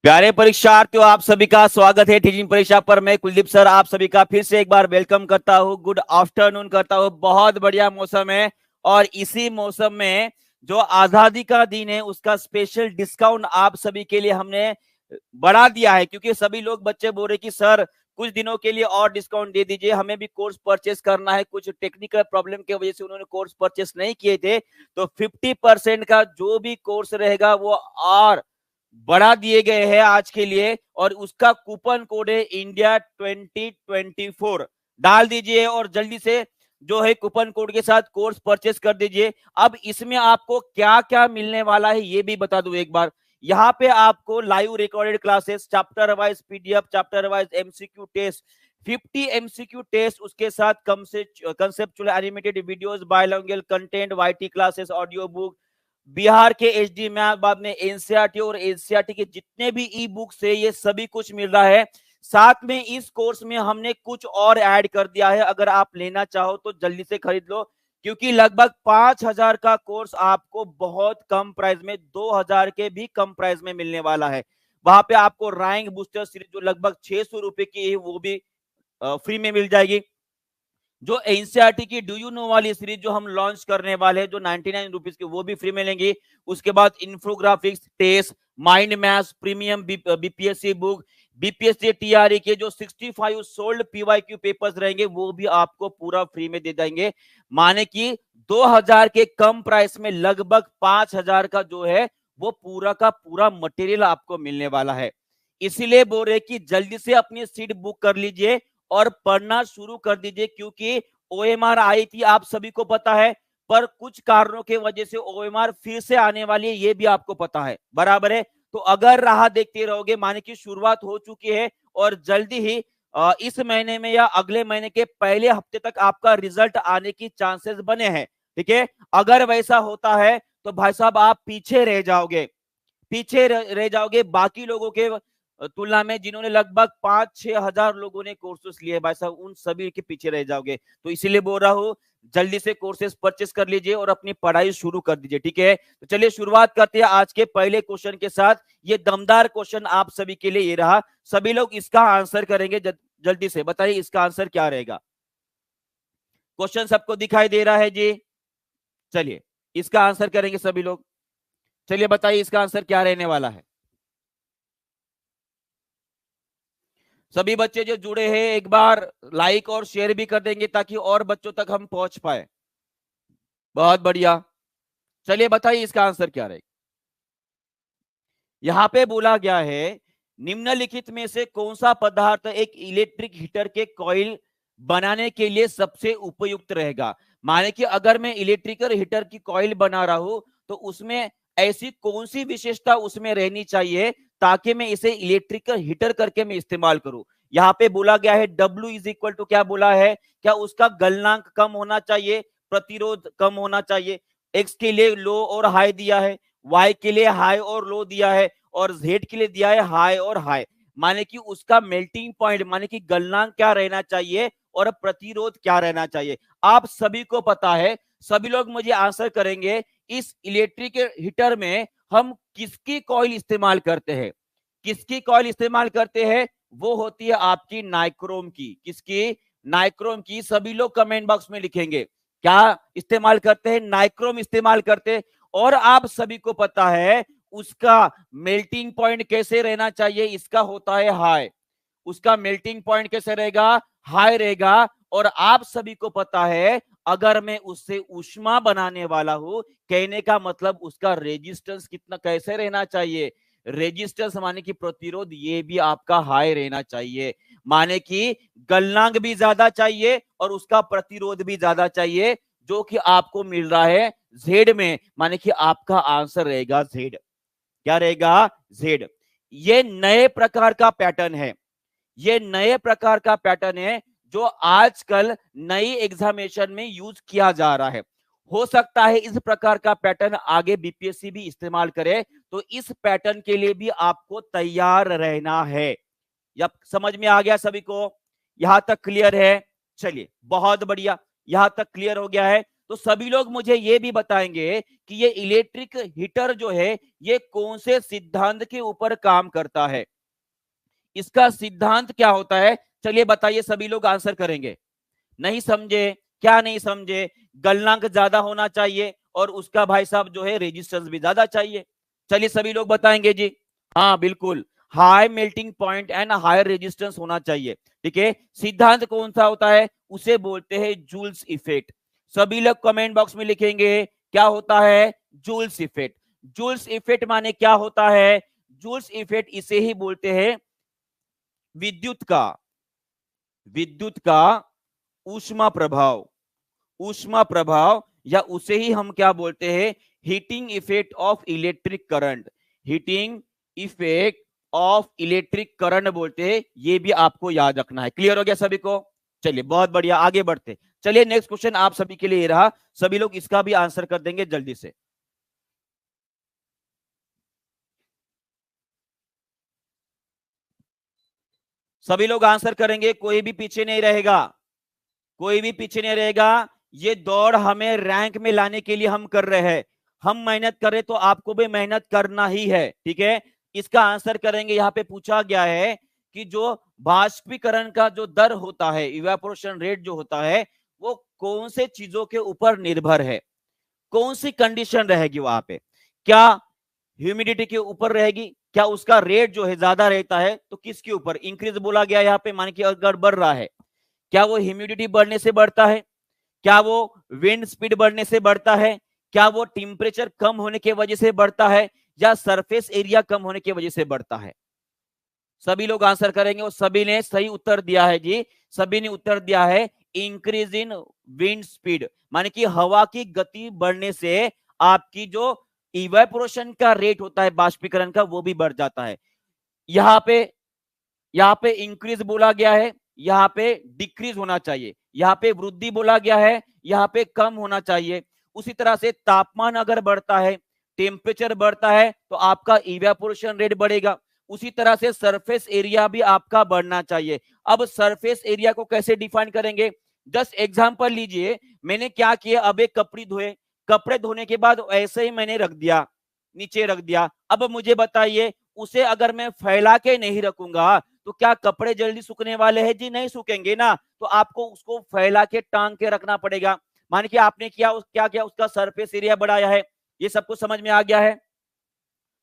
प्यारे परीक्षार्थियों, आप सभी का स्वागत है टीचिंग परीक्षा पर। मैं कुलदीप सर आप सभी का फिर से एक बार वेलकम करता हूं, गुड आफ्टरनून करता हूं। बहुत बढ़िया मौसम है और इसी मौसम में जो आजादी का दिन है उसका स्पेशल डिस्काउंट आप सभी के लिए हमने बढ़ा दिया है, क्योंकि सभी लोग बच्चे बोल रहे कि सर कुछ दिनों के लिए और डिस्काउंट दे दीजिए, हमें भी कोर्स परचेस करना है। कुछ टेक्निकल प्रॉब्लम की वजह से उन्होंने कोर्स परचेस नहीं किए थे, तो 50% का जो भी कोर्स रहेगा वो और बढ़ा दिए गए हैं आज के लिए। और उसका कूपन कोड है इंडिया 2024। डाल दीजिए और जल्दी से जो है कूपन कोड के साथ कोर्स परचेस कर दीजिए। अब इसमें आपको क्या क्या मिलने वाला है ये भी बता दूं एक बार। यहाँ पे आपको live recorded classes, chapter wise PDF, chapter wise MCQ test, 50 MCQ test, उसके साथ conceptual animated videos, bilanguage content, YT classes, audio book, Bihar के एचडी मैथ, बाद में एनसीईआरटी और एनसीईआरटी के जितने भी ई बुक्स है ये सभी कुछ मिल रहा है। साथ में इस कोर्स में हमने कुछ और ऐड कर दिया है, अगर आप लेना चाहो तो जल्दी से खरीद लो, क्योंकि लगभग 5000 का कोर्स आपको बहुत कम प्राइस में, 2000 के भी कम प्राइस में मिलने वाला है। वहां पे आपको रैंक बूस्टर सीरीज जो लगभग 600 रुपए की है वो भी फ्री में मिल जाएगी। जो एनसीईआरटी की डू यू नो वाली सीरीज जो हम लॉन्च करने वाले हैं जो 99 रुपीज की, वो भी फ्री मिलेंगी। उसके बाद infographics, test, mind maths, premium BPSC book, BPSC TRE के जो 65 सोल्ड पीवाईक्यू पेपर्स रहेंगे वो भी आपको पूरा फ्री में दे देंगे। माने कि 2000 के कम प्राइस में लगभग 5000 का जो है वो पूरा का पूरा मटेरियल आपको मिलने वाला है। इसीलिए बोल रहे कि जल्दी से अपनी सीट बुक कर लीजिए और पढ़ना शुरू कर दीजिए, क्योंकि ओएमआर आई थी आप सभी को पता है, पर कुछ कारणों की वजह से ओएमआर फिर से आने वाली है, ये भी आपको पता है, बराबर है। तो अगर राह देखते रहोगे, माने की शुरुआत हो चुकी है और जल्दी ही इस महीने में या अगले महीने के पहले हफ्ते तक आपका रिजल्ट आने की चांसेस बने हैं। ठीक है, अगर वैसा होता है तो भाई साहब आप पीछे रह जाओगे, पीछे रह जाओगे बाकी लोगों के तुलना में, जिन्होंने लगभग 5-6 हजार लोगों ने कोर्सेस लिए भाई साहब, उन सभी के पीछे रह जाओगे। तो इसीलिए बोल रहा हूं जल्दी से कोर्सेस परचेस कर लीजिए और अपनी पढ़ाई शुरू कर दीजिए। ठीक है, तो चलिए शुरुआत करते हैं आज के पहले क्वेश्चन के साथ। ये दमदार क्वेश्चन आप सभी के लिए ये रहा, सभी लोग इसका आंसर करेंगे। जल्दी से बताइए इसका आंसर क्या रहेगा। क्वेश्चन सबको दिखाई दे रहा है जी? चलिए इसका आंसर करेंगे सभी लोग। चलिए बताइए इसका आंसर क्या रहने वाला है। सभी बच्चे जो जुड़े हैं एक बार लाइक और शेयर भी कर देंगे ताकि और बच्चों तक हम पहुंच पाए। बहुत बढ़िया, चलिए बताइए इसका आंसर क्या रहेगा। यहां पे बोला गया है निम्नलिखित में से कौन सा पदार्थ एक इलेक्ट्रिक हीटर के कॉइल बनाने के लिए सबसे उपयुक्त रहेगा। माने कि अगर मैं इलेक्ट्रिकल हीटर की कॉइल बना रहा हूं तो उसमें ऐसी कौन सी विशेषता उसमें रहनी चाहिए ताकि मैं इसे इलेक्ट्रिकल हीटर करके मैं इस्तेमाल करूं। यहाँ पे बोला गया है W इज इक्वल टू क्या बोला है, क्या उसका गलनांक कम होना चाहिए, प्रतिरोध कम होना चाहिए। X के लिए लो और हाई दिया है, Y के लिए हाई और लो दिया है, और Z के लिए दिया है हाई और हाई। माने कि उसका मेल्टिंग पॉइंट माने कि गलनांक क्या रहना चाहिए और प्रतिरोध क्या रहना चाहिए। आप सभी को पता है, सभी लोग मुझे आंसर करेंगे इस इलेक्ट्रिक हीटर में हम किसकी कॉइल इस्तेमाल करते हैं। किसकी कॉइल इस्तेमाल करते हैं? वो होती है आपकी नाइक्रोम की। किसकी? नाइक्रोम की। सभी लोग कमेंट बॉक्स में लिखेंगे क्या इस्तेमाल करते हैं, नाइक्रोम इस्तेमाल करते हैं। और आप सभी को पता है उसका मेल्टिंग पॉइंट कैसे रहना चाहिए, इसका होता है हाई। उसका मेल्टिंग पॉइंट कैसे रहेगा? हाई रहेगा। और आप सभी को पता है अगर मैं उससे ऊष्मा बनाने वाला हूं, कहने का मतलब उसका रेजिस्टेंस कितना कैसे रहना चाहिए, रेजिस्टेंस माने कि प्रतिरोध, ये भी आपका हाई रहना चाहिए। माने कि गलनांक भी ज्यादा चाहिए और उसका प्रतिरोध भी ज्यादा चाहिए, जो कि आपको मिल रहा है जेड में। माने कि आपका आंसर रहेगा जेड। क्या रहेगा? जेड। ये नए प्रकार का पैटर्न है, ये नए प्रकार का पैटर्न है जो आजकल नई एग्जामिनेशन में यूज किया जा रहा है। हो सकता है इस प्रकार का पैटर्न आगे बीपीएससी भी इस्तेमाल करे, तो इस पैटर्न के लिए भी आपको तैयार रहना है। या समझ में आ गया सभी को? यहां तक क्लियर है? चलिए बहुत बढ़िया, यहां तक क्लियर हो गया है। तो सभी लोग मुझे ये भी बताएंगे कि ये इलेक्ट्रिक हीटर जो है ये कौन से सिद्धांत के ऊपर काम करता है, इसका सिद्धांत क्या होता है, चलिए बताइए। सभी लोग आंसर करेंगे। नहीं समझे, क्या नहीं समझे? गलनांक ज्यादा होना चाहिए और उसका भाई साहब जो है रेजिस्टेंस भी ज्यादा चाहिए। चलिए सभी लोग बताएंगे जी। हाँ बिल्कुल, high melting point and higher resistance होना चाहिए। ठीक है, सिद्धांत कौन सा होता है, उसे बोलते हैं जूल्स इफेक्ट। सभी लोग कमेंट बॉक्स में लिखेंगे क्या होता है, जूल्स इफेक्ट। जूल्स इफेक्ट माने क्या होता है, जूल्स इफेक्ट इसे ही बोलते हैं विद्युत का ऊष्मा प्रभाव। ऊष्मा प्रभाव, या उसे ही हम क्या बोलते हैं, heating effect of electric current. Heating effect of electric current बोलते हैं। ये भी आपको याद रखना है। क्लियर हो गया सभी को? चलिए बहुत बढ़िया, आगे बढ़ते। चलिए नेक्स्ट क्वेश्चन आप सभी के लिए ये रहा, सभी लोग इसका भी आंसर कर देंगे जल्दी से। सभी लोग आंसर करेंगे, कोई भी पीछे नहीं रहेगा, कोई भी पीछे नहीं रहेगा। ये दौड़ हमें रैंक में लाने के लिए हम कर रहे हैं। हम मेहनत करें तो आपको भी मेहनत करना ही है। ठीक है, इसका आंसर करेंगे। यहाँ पे पूछा गया है कि जो बाष्पीकरण का जो दर होता है, इवेपोरेशन रेट जो होता है, वो कौन से चीजों के ऊपर निर्भर है, कौन सी कंडीशन रहेगी वहां पे? क्या ह्यूमिडिटी के ऊपर रहेगी? क्या उसका रेट जो है ज्यादा रहता है तो किसके ऊपर? इंक्रीज बोला गया यहाँ पे, मान के अगर बढ़ रहा है, क्या वो ह्यूमिडिटी बढ़ने से बढ़ता है? क्या वो विंड स्पीड बढ़ने से बढ़ता है? क्या वो टेम्परेचर कम होने की वजह से बढ़ता है, या सरफेस एरिया कम होने की वजह से बढ़ता है? सभी लोग आंसर करेंगे और सभी ने सही उत्तर दिया है जी। सभी ने उत्तर दिया है इंक्रीज इन विंड स्पीड, माने कि हवा की गति बढ़ने से आपकी जो इवेपोरेशन का रेट होता है बाष्पीकरण का, वो भी बढ़ जाता है। यहाँ पे इंक्रीज बोला गया है, यहाँ पे डिक्रीज होना चाहिए। यहाँ पे वृद्धि बोला गया है, यहाँ पे कम होना चाहिए। उसी तरह से तापमान अगर बढ़ता है, टेम्परेचर बढ़ता है, तो आपका इवेपोरेशन रेट बढ़ेगा। उसी तरह से सरफेस एरिया भी आपका बढ़ना चाहिए। अब सरफेस एरिया को कैसे डिफाइन करेंगे? जस्ट एग्जांपल लीजिए, मैंने क्या किया, अब एक कपड़े धोए, कपड़े धोने के बाद ऐसे ही मैंने रख दिया, नीचे रख दिया। अब मुझे बताइए, उसे अगर मैं फैला के नहीं रखूंगा तो क्या कपड़े जल्दी सूखने वाले हैं जी? नहीं सूखेंगे ना। तो आपको उसको फैला के टांग के रखना पड़ेगा। मान के आपने क्या किया, उसका सरफेस एरिया बढ़ाया है। ये सबको समझ में आ गया है?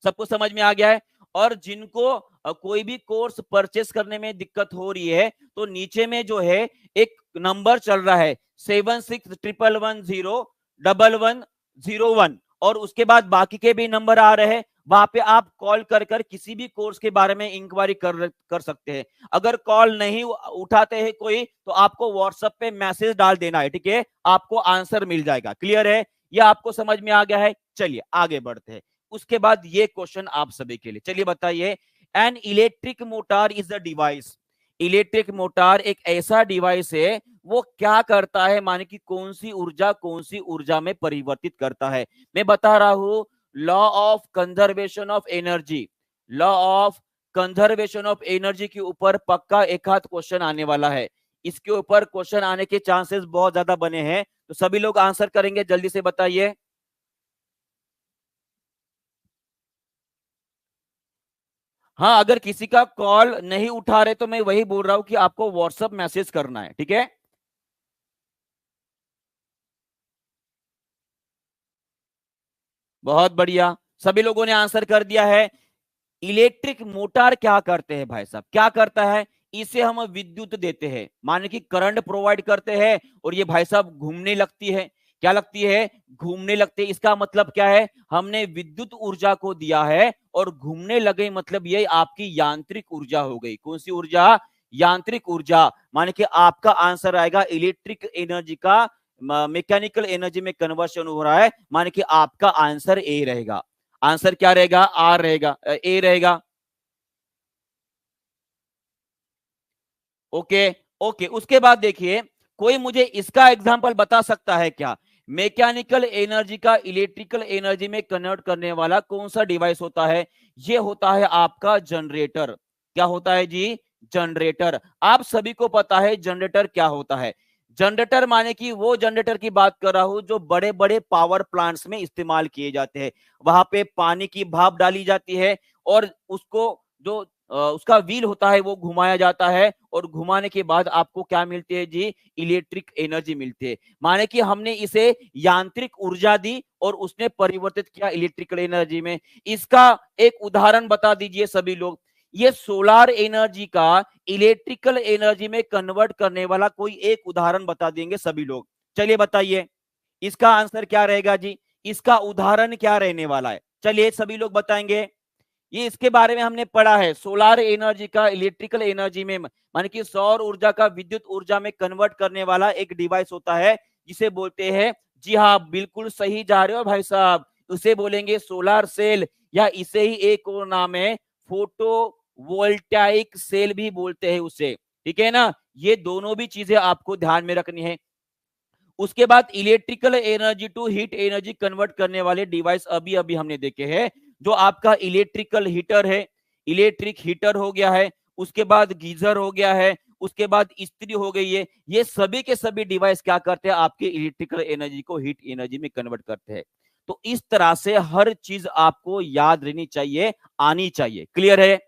सबको समझ में आ गया है? और जिनको कोई भी कोर्स परचेस करने में दिक्कत हो रही है, तो नीचे में जो है एक नंबर चल रहा है 7611101101, और उसके बाद बाकी के भी नंबर आ रहे हैं। वहां पे आप कॉल कर कर किसी भी कोर्स के बारे में इंक्वायरी कर सकते हैं। अगर कॉल नहीं उठाते हैं कोई, तो आपको व्हाट्सएप पे मैसेज डाल देना है। ठीक है, आपको आंसर मिल जाएगा। क्लियर है? यह आपको समझ में आ गया है? चलिए आगे बढ़ते हैं। उसके बाद ये क्वेश्चन आप सभी के लिए, चलिए बताइए। An electric motor is the device. Electric motor एक ऐसा डिवाइस है, वो क्या करता है, माने कि कौन सी ऊर्जा में परिवर्तित करता है। मैं बता रहा हूं, law of conservation of energy, law of conservation of energy के ऊपर पक्का एक हाथ क्वेश्चन आने वाला है। इसके ऊपर क्वेश्चन आने के चांसेस बहुत ज्यादा बने हैं। तो सभी लोग आंसर करेंगे, जल्दी से बताइए। हाँ, अगर किसी का कॉल नहीं उठा रहे तो मैं वही बोल रहा हूं कि आपको व्हाट्सएप मैसेज करना है। ठीक है, बहुत बढ़िया, सभी लोगों ने आंसर कर दिया है। इलेक्ट्रिक मोटर क्या करते हैं भाई साहब, क्या करता है? इसे हम विद्युत देते हैं, माने कि करंट प्रोवाइड करते हैं, और ये भाई साहब घूमने लगती है। क्या लगती है? घूमने लगती है। इसका मतलब क्या है, हमने विद्युत ऊर्जा को दिया है और घूमने लगे, मतलब ये आपकी यांत्रिक ऊर्जा हो गई। कौन सी ऊर्जा? यांत्रिक ऊर्जा। माने कि आपका आंसर आएगा इलेक्ट्रिक एनर्जी का मैकेनिकल एनर्जी में कन्वर्शन हो रहा है, माने कि आपका आंसर ए रहेगा। आंसर क्या रहेगा? आर रहेगा, ए रहेगा। Okay, okay. उसके बाद देखिए, कोई मुझे इसका एग्जांपल बता सकता है क्या? मैकेनिकल एनर्जी का इलेक्ट्रिकल एनर्जी में कन्वर्ट करने वाला कौन सा डिवाइस होता है? ये होता है आपका जनरेटर। क्या होता है जी? जनरेटर। आप सभी को पता है जनरेटर क्या होता है। जनरेटर माने कि वो जनरेटर की बात कर रहा हूं जो बड़े बड़े पावर प्लांट्स में इस्तेमाल किए जाते हैं। वहां पे पानी की भाप डाली जाती है और उसको जो उसका व्हील होता है वो घुमाया जाता है और घुमाने के बाद आपको क्या मिलती है जी? इलेक्ट्रिक एनर्जी मिलती है। माने कि हमने इसे यांत्रिक ऊर्जा दी और उसने परिवर्तित किया इलेक्ट्रिकल एनर्जी में। इसका एक उदाहरण बता दीजिए सभी लोग। ये सोलार एनर्जी का इलेक्ट्रिकल एनर्जी में कन्वर्ट करने वाला कोई एक उदाहरण बता देंगे सभी लोग। चलिए बताइए इसका आंसर क्या रहेगा जी? इसका उदाहरण क्या रहने वाला है? चलिए सभी लोग बताएंगे। ये इसके बारे में हमने पढ़ा है, सोलार एनर्जी का इलेक्ट्रिकल एनर्जी में, माने कि सौर ऊर्जा का विद्युत ऊर्जा में कन्वर्ट करने वाला एक डिवाइस होता है जिसे बोलते हैं, जी हाँ बिल्कुल सही जा रहे हो भाई साहब, उसे बोलेंगे सोलार सेल, या इसे ही एक और नाम है फोटो वोल्टाइक सेल भी बोलते हैं उसे। ठीक है ना? ये दोनों भी चीजें आपको ध्यान में रखनी है। उसके बाद electrical energy to heat energy convert करने वाले डिवाइस अभी अभी हमने देखे हैं, जो आपका इलेक्ट्रिकल हीटर है, इलेक्ट्रिक हीटर हो गया है, उसके बाद गीजर हो गया है, उसके बाद इस्त्री हो गई है। ये सभी के सभी डिवाइस क्या करते हैं? आपके इलेक्ट्रिकल एनर्जी को हीट एनर्जी में कन्वर्ट करते हैं। तो इस तरह से हर चीज आपको याद रहनी चाहिए, आनी चाहिए। क्लियर है?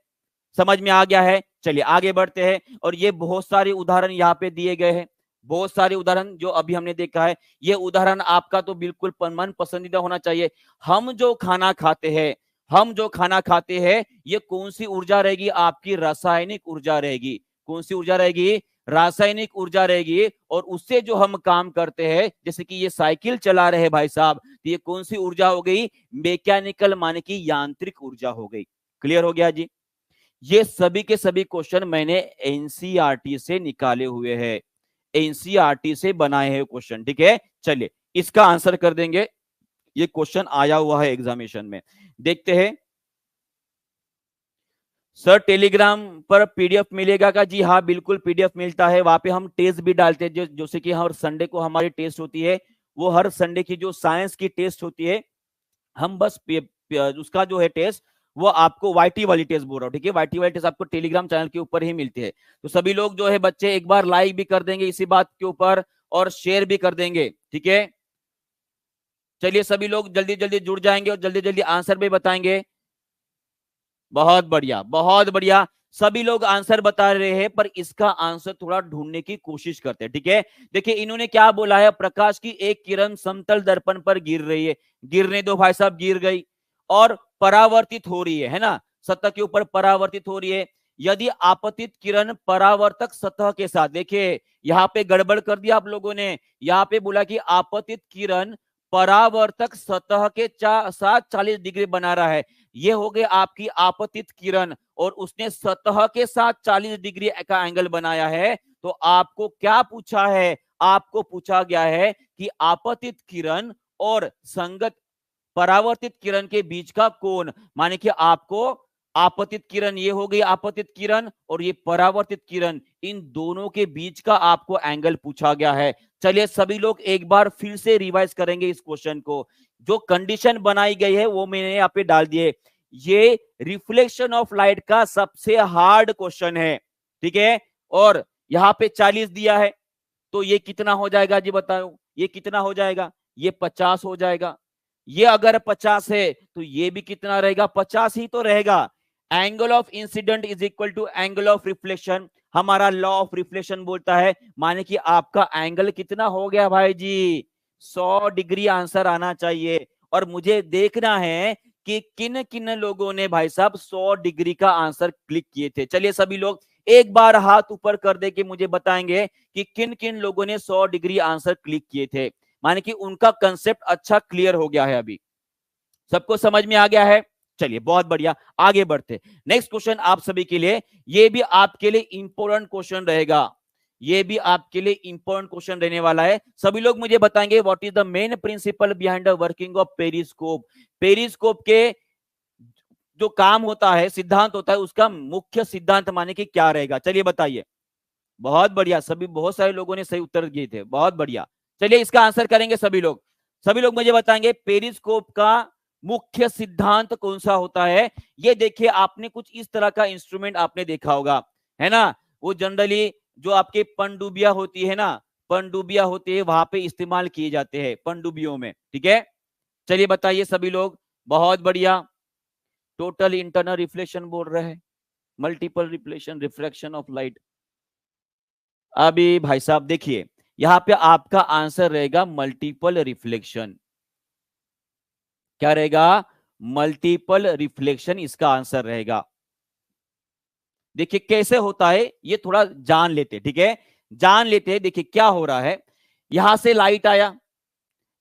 समझ में आ गया है? चलिए आगे बढ़ते हैं। और ये बहुत सारे उदाहरण यहाँ पे दिए गए हैं, बहुत सारे उदाहरण जो अभी हमने देखा है। ये उदाहरण आपका तो बिल्कुल मन पसंदीदा होना चाहिए। हम जो खाना खाते हैं, हम जो खाना खाते हैं, ये कौन सी ऊर्जा रहेगी? आपकी रासायनिक ऊर्जा रहेगी। कौन सी ऊर्जा रहेगी? रासायनिक ऊर्जा रहेगी। और उससे जो हम काम करते हैं, जैसे कि ये साइकिल चला रहे हैं भाई साहब, तो ये कौन सी ऊर्जा हो गई? मैकेनिकल माने की यांत्रिक ऊर्जा हो गई। क्लियर हो गया जी? ये सभी के सभी क्वेश्चन मैंने एनसीईआरटी से निकाले हुए हैं, एनसीईआरटी से बनाए हैं क्वेश्चन। ठीक है? चलिए इसका आंसर कर देंगे। ये क्वेश्चन आया हुआ है एग्जामिनेशन में, देखते हैं। सर टेलीग्राम पर पीडीएफ मिलेगा का? जी हाँ बिल्कुल पीडीएफ मिलता है। वहां पे हम टेस्ट भी डालते हैं, जैसे कि हर संडे को हमारी टेस्ट होती है, वो हर संडे की जो साइंस की टेस्ट होती है, हम बस उसका जो है टेस्ट, वो आपको वाईटी वाली टेस्ट बोल रहा हूँ। ठीक है? वाईटी वाली टेस्ट आपको टेलीग्राम चैनल के ऊपर ही मिलती है। तो सभी लोग जो है बच्चे एक बार लाइक भी कर देंगे इसी बात के ऊपर और शेयर भी कर देंगे। ठीक है? चलिए सभी लोग जल्दी जल्दी जुड़ जाएंगे और जल्दी जल्दी आंसर भी बताएंगे। बहुत बढ़िया, बहुत बढ़िया। सभी लोग आंसर बता रहे हैं, पर इसका आंसर थोड़ा ढूंढने की कोशिश करते हैं। ठीक है? देखिए इन्होंने क्या बोला है, प्रकाश की एक किरण समतल दर्पण पर गिर रही है। गिरने दो भाई साहब, गिर गई और परावर्तित हो रही है ना? सतह के ऊपर परावर्तित हो रही है। यदि आपतित किरण परावर्तक सतह के साथ, देखिए यहाँ पे गड़बड़ कर दिया आप लोगों ने। यहाँ पे बोला कि आपतित किरण परावर्तक सतह के साथ 40 डिग्री बना रहा है। ये हो गई आपकी आपतित किरण और उसने सतह के साथ 40 डिग्री का एंगल बनाया है। तो आपको क्या पूछा है? आपको पूछा गया है कि आपतित किरण और संगत परावर्तित किरण के बीच का कोण, माने कि आपको आपतित किरण, ये हो गई आपतित किरण, और ये परावर्तित किरण, इन दोनों के बीच का आपको एंगल पूछा गया है। चलिए सभी लोग एक बार फिर से रिवाइज करेंगे इस क्वेश्चन को। जो कंडीशन बनाई गई है वो मैंने यहाँ पे डाल दिए। ये रिफ्लेक्शन ऑफ लाइट का सबसे हार्ड क्वेश्चन है। ठीक है? और यहाँ पे 40 दिया है, तो ये कितना हो जाएगा जी बताओ? ये कितना हो जाएगा? ये 50 हो जाएगा। ये अगर 50 है तो ये भी कितना रहेगा? 50 ही तो रहेगा। Angle of incident is equal to angle of reflection, हमारा लॉ ऑफ रिफ्लेक्शन बोलता है। माने कि आपका एंगल कितना हो गया भाई जी? 100 डिग्री आंसर आना चाहिए। और मुझे देखना है कि किन किन लोगों ने भाई साहब 100 डिग्री का आंसर क्लिक किए थे। चलिए सभी लोग एक बार हाथ ऊपर कर दे के मुझे बताएंगे कि किन किन लोगों ने 100 डिग्री आंसर क्लिक किए थे। माने कि उनका कंसेप्ट अच्छा क्लियर हो गया है, अभी सबको समझ में आ गया है। चलिए बहुत बढ़िया, आगे बढ़ते। नेक्स्ट क्वेश्चन आप सभी के लिए, ये भी आपके लिए इंपॉर्टेंट क्वेश्चन रहेगा, ये भी आपके लिए इंपॉर्टेंट क्वेश्चन रहने वाला है। सभी लोग मुझे बताएंगे what is the main principle behind the working of periscope. Periscope के जो काम होता है, सिद्धांत होता है, उसका मुख्य सिद्धांत माने कि क्या रहेगा? चलिए बताइए। बहुत बढ़िया, सभी बहुत सारे लोगों ने सही उत्तर दिए थे, बहुत बढ़िया। चलिए इसका आंसर करेंगे सभी लोग। सभी लोग मुझे बताएंगे पेरिस्कोप का मुख्य सिद्धांत कौन सा होता है? ये देखिए आपने कुछ इस तरह का इंस्ट्रूमेंट आपने देखा होगा, है ना? वो जनरली जो आपके पनडुबिया होती है ना, पनडुब्बियां होती है वहां पे इस्तेमाल किए जाते हैं, पनडुब्बियों में। ठीक है, चलिए बताइए सभी लोग। बहुत बढ़िया। टोटल इंटरनल रिफ्लेक्शन बोल रहे हैं, multiple reflection, refraction of light. अभी भाई साहब देखिए, यहां पे आपका आंसर रहेगा मल्टीपल रिफ्लेक्शन। क्या रहेगा? मल्टीपल रिफ्लेक्शन इसका आंसर रहेगा। देखिए कैसे होता है ये थोड़ा जान लेते, ठीक है, जान लेते हैं। देखिए क्या हो रहा है, यहां से लाइट आया,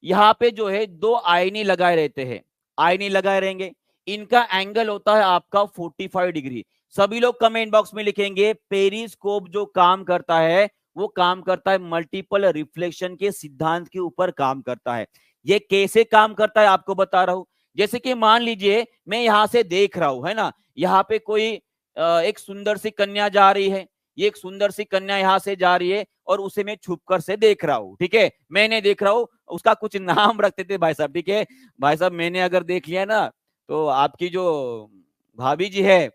यहां पे जो है दो आईने लगाए रहते हैं, आईने लगाए रहेंगे, इनका एंगल होता है आपका 45 डिग्री। सभी लोग कमेंट बॉक्स में लिखेंगे पेरिस्कोप जो काम करता है वो काम करता है मल्टीपल रिफ्लेक्शन के सिद्धांत के ऊपर काम करता है। ये कैसे काम करता है आपको बता रहा हूं। जैसे कि मान लीजिए मैं यहां से देख रहा हूं, है ना, यहाँ पे कोई एक सुंदर सी कन्या जा रही है, ये एक सुंदर सी कन्या यहां से जा रही है और उसे मैं छुपकर से देख रहा हूं, ठीक है, मैंने देख रहा हूं, उसका कुछ नाम रखते थे भाई साहब, ठीक है भाई साहब, मैंने अगर देख लिया ना तो आपकी जो भाभी जी है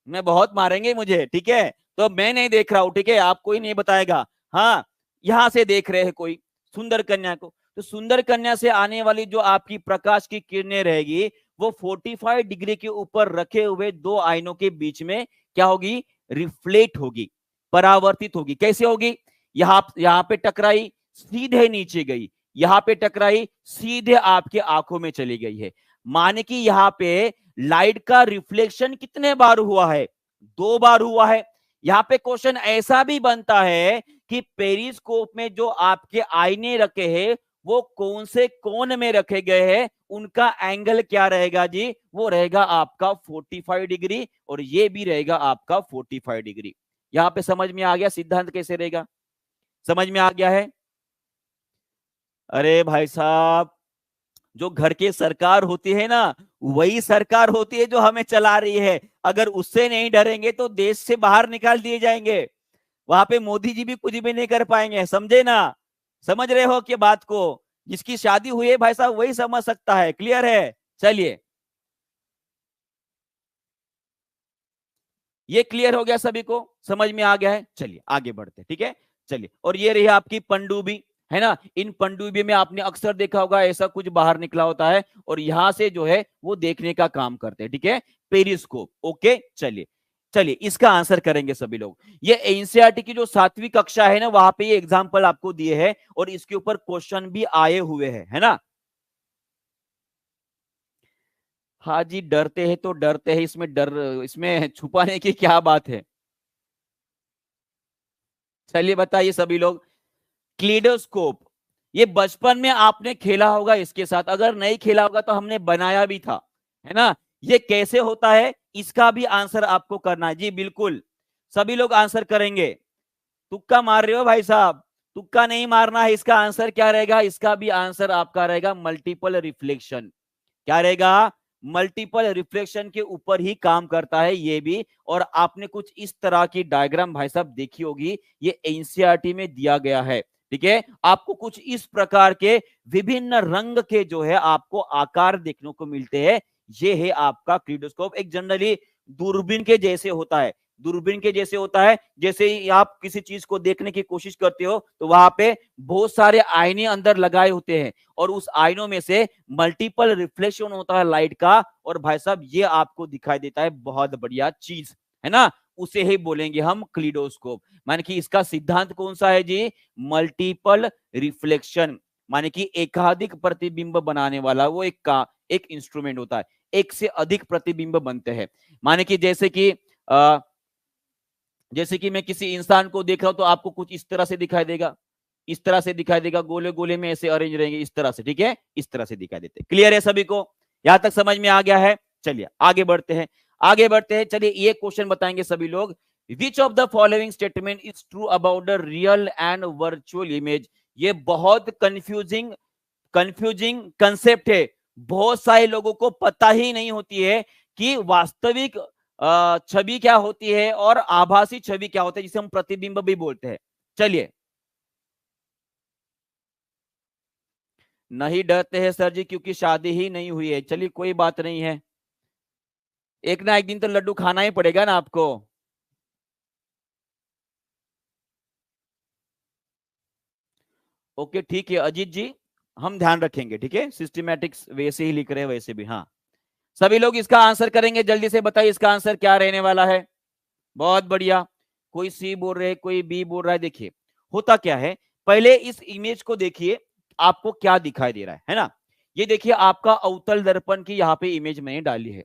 मैं बहुत मारेंगे मुझे, ठीक है, तो मैं नहीं देख रहा हूं, ठीक है, आप कोई नहीं बताएगा। हाँ, यहां से देख रहे हैं कोई सुंदर कन्या को, तो सुंदर कन्या से आने वाली जो आपकी प्रकाश की किरणें रहेगी वो 45 डिग्री के ऊपर रखे हुए दो आयनों के बीच में क्या होगी? रिफ्लेक्ट होगी, परावर्तित होगी। कैसे होगी? यहां पे टकराई, सीधे नीचे गई, यहां पे टकराई, सीधे आपके आंखों में चली गई है। माने कि यहां पे लाइट का रिफ्लेक्शन कितने बार हुआ है? 2 बार हुआ है। यहां पे क्वेश्चन ऐसा भी बनता है कि पेरिस्कोप में जो आपके आईने रखे हैं वो कौन से कोण में रखे गए हैं, उनका एंगल क्या रहेगा जी? वो रहेगा आपका 45 डिग्री और ये भी रहेगा आपका 45 डिग्री। यहां पे समझ में आ गया सिद्धांत कैसे रहेगा? समझ में आ गया है? अरे भाई साहब, जो घर की सरकार होती है ना वही सरकार होती है जो हमें चला रही है। अगर उससे नहीं डरेंगे तो देश से बाहर निकाल दिए जाएंगे, वहां पे मोदी जी भी कुछ भी नहीं कर पाएंगे, समझे ना? समझ रहे हो कि बात को? जिसकी शादी हुई है भाई साहब वही समझ सकता है। क्लियर है? चलिए, ये क्लियर हो गया सभी को, समझ में आ गया है? चलिए आगे बढ़ते, ठीक है, चलिए। और ये रही आपकी पनडुब्बी, है ना, इन पनडुब्बी में आपने अक्सर देखा होगा ऐसा कुछ बाहर निकला होता है और यहां से जो है वो देखने का काम करते हैं, ठीक है, पेरिस्कोप। ओके, चलिए चलिए इसका आंसर करेंगे सभी लोग। ये एनसीईआरटी की जो 7वीं कक्षा है ना वहां पे ये एग्जाम्पल आपको दिए हैं और इसके ऊपर क्वेश्चन भी आए हुए हैं, है ना। हाँ जी, डरते हैं तो डरते हैं, इसमें डर, इसमें छुपाने की क्या बात है? चलिए बताइए सभी लोग। क्लीडोस्कोप, ये बचपन में आपने खेला होगा इसके साथ, अगर नहीं खेला होगा तो हमने बनाया भी था, है ना। ये कैसे होता है इसका भी आंसर आपको करना है जी, बिल्कुल सभी लोग आंसर करेंगे। तुक्का मार रहे हो भाई साहब? तुक्का नहीं मारना है, इसका आंसर क्या रहेगा? इसका भी आंसर आपका रहेगा मल्टीपल रिफ्लेक्शन। क्या रहेगा? मल्टीपल रिफ्लेक्शन के ऊपर ही काम करता है ये भी। और आपने कुछ इस तरह की डायग्राम भाई साहब देखी होगी, ये एनसीईआरटी में दिया गया है, ठीक है। आपको कुछ इस प्रकार के विभिन्न रंग के जो है आपको आकार देखने को मिलते हैं। ये है आपका क्लीडोस्कोप। एक जनरली दूरबीन के जैसे होता है, दूरबीन के जैसे होता है। जैसे ही आप किसी चीज को देखने की कोशिश करते हो तो वहां पे बहुत सारे आईने अंदर लगाए होते हैं और उस आईनों में से मल्टीपल रिफ्लेक्शन होता है लाइट का, और भाई साहब ये आपको दिखाई देता है बहुत बढ़िया चीज, है ना। उसे ही बोलेंगे हम क्लीडोस्कोप। माने कि इसका सिद्धांत कौन सा है जी? मल्टीपल रिफ्लेक्शन, माने कि एकाधिक प्रतिबिंब बनाने वाला वो एक इंस्ट्रूमेंट होता है। एक से अधिक प्रतिबिंब बनते हैं। माने कि जैसे कि मैं किसी इंसान को देख रहा हूं तो आपको कुछ इस तरह से दिखाई देगा, इस तरह से दिखाई देगा, गोले गोले में ऐसे अरेंज रहेंगे इस तरह से, ठीक है, इस तरह से दिखाई देते हैं। क्लियर है सभी को? यहां तक समझ में आ गया है? चलिए आगे बढ़ते हैं, आगे बढ़ते हैं। चलिए ये क्वेश्चन बताएंगे सभी लोग। विच of the following statement is true about the real and virtual image? ये बहुत कंफ्यूजिंग कंफ्यूजिंग कंसेप्ट है। बहुत सारे लोगों को पता ही नहीं होती है कि वास्तविक छवि क्या होती है और आभासी छवि क्या होती है, जिसे हम प्रतिबिंब भी बोलते हैं। चलिए, नहीं डरते हैं सर जी क्योंकि शादी ही नहीं हुई है। चलिए कोई बात नहीं है, एक ना एक दिन तो लड्डू खाना ही पड़ेगा ना आपको। ओके ठीक है अजीत जी, हम ध्यान रखेंगे, ठीक है, सिस्टमैटिक्स वैसे ही लिख रहे हैं वैसे भी। हाँ, सभी लोग इसका आंसर करेंगे, जल्दी से बताइए इसका आंसर क्या रहने वाला है। बहुत बढ़िया, कोई सी बोल रहे, कोई बी बोल रहा है। देखिए होता क्या है, पहले इस इमेज को देखिए, आपको क्या दिखाई दे रहा है ना। ये देखिए आपका अवतल दर्पण की यहाँ पे इमेज मैंने डाली है।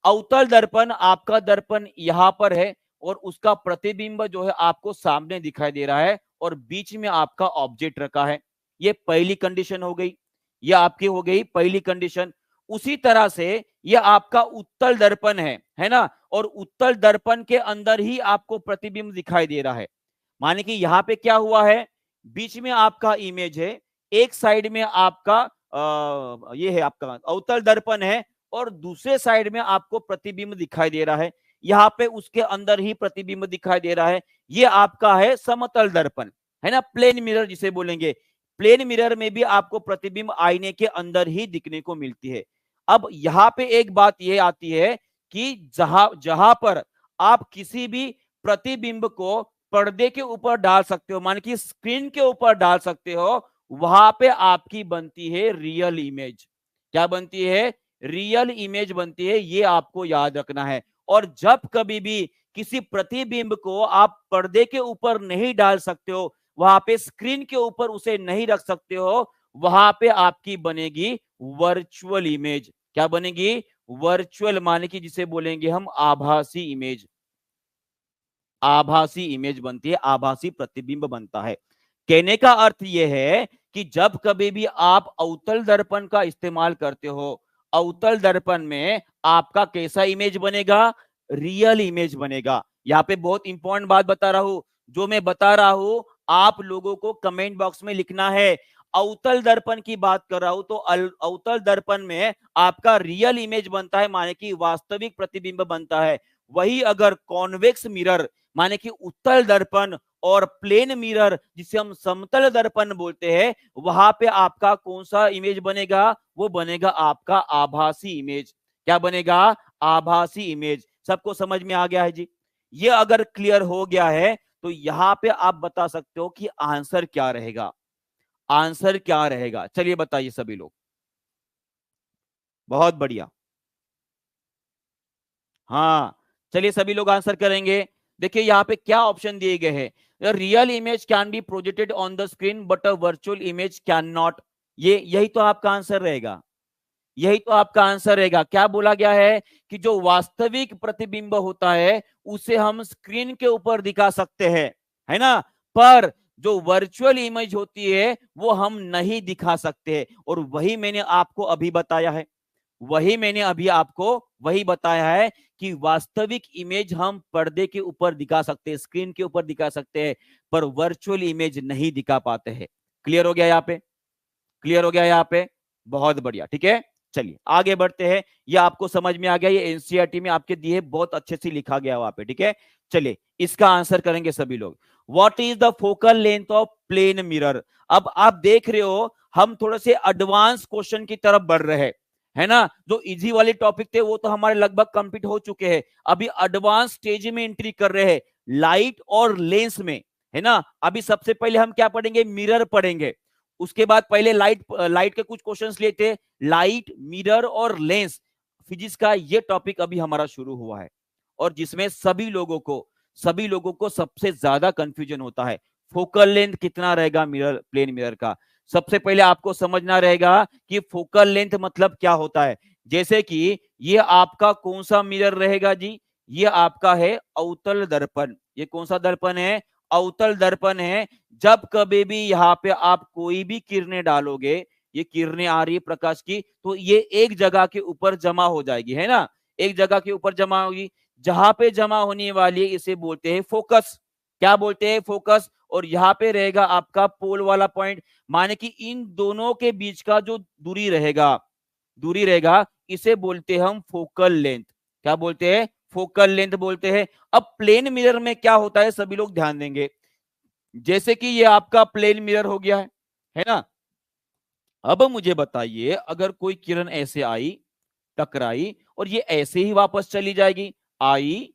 अवतल दर्पण, आपका दर्पण यहां पर है और उसका प्रतिबिंब जो है आपको सामने दिखाई दे रहा है और बीच में आपका ऑब्जेक्ट रखा है। ये पहली कंडीशन हो गई, ये आपकी हो गई पहली कंडीशन। उसी तरह से ये आपका उत्तल दर्पण है ना, और उत्तल दर्पण के अंदर ही आपको प्रतिबिंब दिखाई दे रहा है। माने कि यहाँ पे क्या हुआ है, बीच में आपका इमेज है, एक साइड में आपका ये है आपका अवतल दर्पण है और दूसरे साइड में आपको प्रतिबिंब दिखाई दे रहा है। यहाँ पे उसके अंदर ही प्रतिबिंब दिखाई दे रहा है। ये आपका है समतल दर्पण, है ना, प्लेन मिरर जिसे बोलेंगे। प्लेन मिरर में भी आपको प्रतिबिंब आईने के अंदर ही दिखने को मिलती है। अब यहाँ पे एक बात ये आती है कि जहां जहां पर आप किसी भी प्रतिबिंब को पर्दे के ऊपर डाल सकते हो, मान कि स्क्रीन के ऊपर डाल सकते हो, वहां पे आपकी बनती है रियल इमेज। क्या बनती है, रियल इमेज बनती है, ये आपको याद रखना है। और जब कभी भी किसी प्रतिबिंब को आप पर्दे के ऊपर नहीं डाल सकते हो, वहां पे स्क्रीन के ऊपर उसे नहीं रख सकते हो, वहां पे आपकी बनेगी वर्चुअल इमेज। क्या बनेगी, वर्चुअल, माने कि जिसे बोलेंगे हम आभासी इमेज। आभासी इमेज बनती है, आभासी प्रतिबिंब बनता है। कहने का अर्थ यह है कि जब कभी भी आप अवतल दर्पण का इस्तेमाल करते हो, अवतल दर्पण में आपका कैसा इमेज बनेगा, रियल इमेज बनेगा। यहाँ पे बहुत इंपॉर्टेंट बात बता रहा हूं, जो मैं बता रहा हूं आप लोगों को कमेंट बॉक्स में लिखना है। अवतल दर्पण की बात कर रहा हूं तो अवतल दर्पण में आपका रियल इमेज बनता है, माने कि वास्तविक प्रतिबिंब बनता है। वही अगर कॉन्वेक्स मिरर, माने कि उत्तल दर्पण और प्लेन मिरर जिसे हम समतल दर्पण बोलते हैं, वहां पे आपका कौन सा इमेज बनेगा, वो बनेगा आपका आभासी इमेज। क्या बनेगा, आभासी इमेज। सबको समझ में आ गया है जी? ये अगर क्लियर हो गया है तो यहां पे आप बता सकते हो कि आंसर क्या रहेगा। आंसर क्या रहेगा, चलिए बताइए सभी लोग। बहुत बढ़िया, हाँ, चलिए सभी लोग आंसर करेंगे। देखिए यहाँ पे क्या ऑप्शन दिए गए हैं, real image can be projected on the screen but a virtual image can not. ये यही तो आपका आंसर रहेगा, यही तो आपका आंसर रहेगा। क्या बोला गया है कि जो वास्तविक प्रतिबिंब होता है उसे हम स्क्रीन के ऊपर दिखा सकते हैं, है ना, पर जो वर्चुअल इमेज होती है वो हम नहीं दिखा सकते। और वही मैंने आपको अभी बताया है, वही मैंने अभी आपको वही बताया है कि वास्तविक इमेज हम पर्दे के ऊपर दिखा सकते हैं, स्क्रीन के ऊपर दिखा सकते हैं, पर वर्चुअल इमेज नहीं दिखा पाते हैं। क्लियर हो गया यहाँ पे, क्लियर हो गया यहाँ पे, बहुत बढ़िया, ठीक है। चलिए आगे बढ़ते हैं, ये आपको समझ में आ गया, ये एनसीईआरटी में आपके दिए बहुत अच्छे से लिखा गया वहां पे, ठीक है। चलिए इसका आंसर करेंगे सभी लोग। What is the focal length of plane mirror. अब आप देख रहे हो हम थोड़े से एडवांस क्वेश्चन की तरफ बढ़ रहे हैं, है ना। जो इजी वाले टॉपिक थे वो तो हमारे लगभग कंप्लीट हो चुके हैं, अभी एडवांस स्टेज में एंट्री कर रहे हैं, लाइट और लेंस में, है ना। अभी सबसे पहले हम क्या पढ़ेंगे, मिरर पढ़ेंगे। उसके बाद पहले लाइट के कुछ क्वेश्चंस लिए थे, लाइट, मिरर और लेंस। फिजिक्स का ये टॉपिक अभी हमारा शुरू हुआ है और जिसमें सभी लोगों को सबसे ज्यादा कंफ्यूजन होता है, फोकल लेंथ कितना रहेगा मिरर, प्लेन मिरर का। सबसे पहले आपको समझना रहेगा कि फोकल लेंथ मतलब क्या होता है। जैसे कि ये आपका कौन सा मिरर रहेगा जी, ये आपका है अवतल दर्पण। ये कौन सा दर्पण है, अवतल दर्पण है। जब कभी भी यहाँ पे आप कोई भी किरणें डालोगे, ये किरणें आ रही है प्रकाश की, तो ये एक जगह के ऊपर जमा हो जाएगी, है ना, एक जगह के ऊपर जमा होगी। जहां पे जमा होने वाली है इसे बोलते हैं फोकस। क्या बोलते हैं, फोकस। और यहाँ पे रहेगा आपका पोल वाला पॉइंट, माने कि इन दोनों के बीच का जो दूरी रहेगा इसे बोलते हैं हम फोकल लेंथ। क्या बोलते हैं, फोकल लेंथ बोलते हैं। अब प्लेन मिरर में क्या होता है, सभी लोग ध्यान देंगे। जैसे कि ये आपका प्लेन मिरर हो गया है ना। अब मुझे बताइए अगर कोई किरण ऐसे आई, टकराई और ये ऐसे ही वापस चली जाएगी, आई,